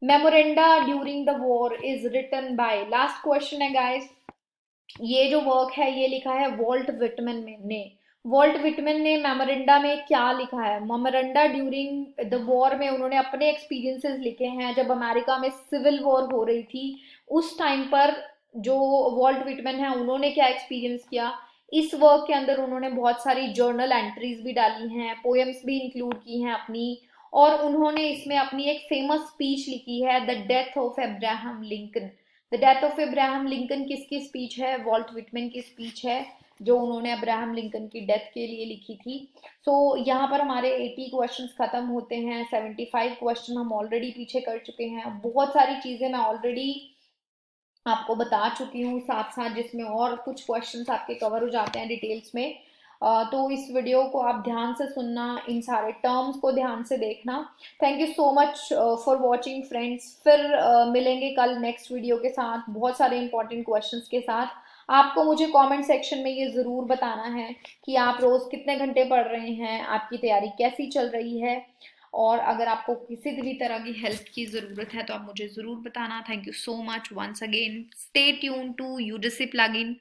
Memoranda during the war is written by, last question है गाइस। ये जो वर्क है ये लिखा है वॉल्ट विटमैन ने। वॉल्ट विटमैन ने मेमोरेंडा में क्या लिखा है? मेमोरेंडा ड्यूरिंग द वॉर में उन्होंने अपने एक्सपीरियंसेस लिखे हैं, जब अमेरिका में सिविल वॉर हो रही थी उस टाइम पर जो वॉल्ट विटमैन है उन्होंने क्या एक्सपीरियंस किया। इस वर्क के अंदर उन्होंने बहुत सारी जर्नल एंट्रीज भी डाली हैं, पोएम्स भी इंक्लूड की हैं अपनी, और उन्होंने इसमें अपनी एक फेमस स्पीच लिखी है, the death of Abraham Lincoln. The death of Abraham Lincoln किसकी स्पीच है? वॉल्ट विटमैन की स्पीच है, जो उन्होंने अब्राहम लिंकन की डेथ के लिए लिखी थी। सो यहाँ पर हमारे 80 क्वेश्चंस खत्म होते हैं। 75 क्वेश्चन हम ऑलरेडी पीछे कर चुके हैं। बहुत सारी चीजें मैं ऑलरेडी आपको बता चुकी हूँ साथ साथ, जिसमें और कुछ क्वेश्चंस आपके कवर हो जाते हैं डिटेल्स में। तो इस वीडियो को आप ध्यान से सुनना, इन सारे टर्म्स को ध्यान से देखना। Thank you so much for watching friends. फिर मिलेंगे कल नेक्स्ट वीडियो के साथ बहुत सारे इंपॉर्टेंट क्वेश्चंस के साथ। आपको मुझे कमेंट सेक्शन में ये ज़रूर बताना है कि आप रोज़ कितने घंटे पढ़ रहे हैं, आपकी तैयारी कैसी चल रही है। और अगर आपको किसी भी तरह की हेल्प की ज़रूरत है तो आप मुझे ज़रूर बताना। Thank you so much once again. Stay tune to UDC plugin.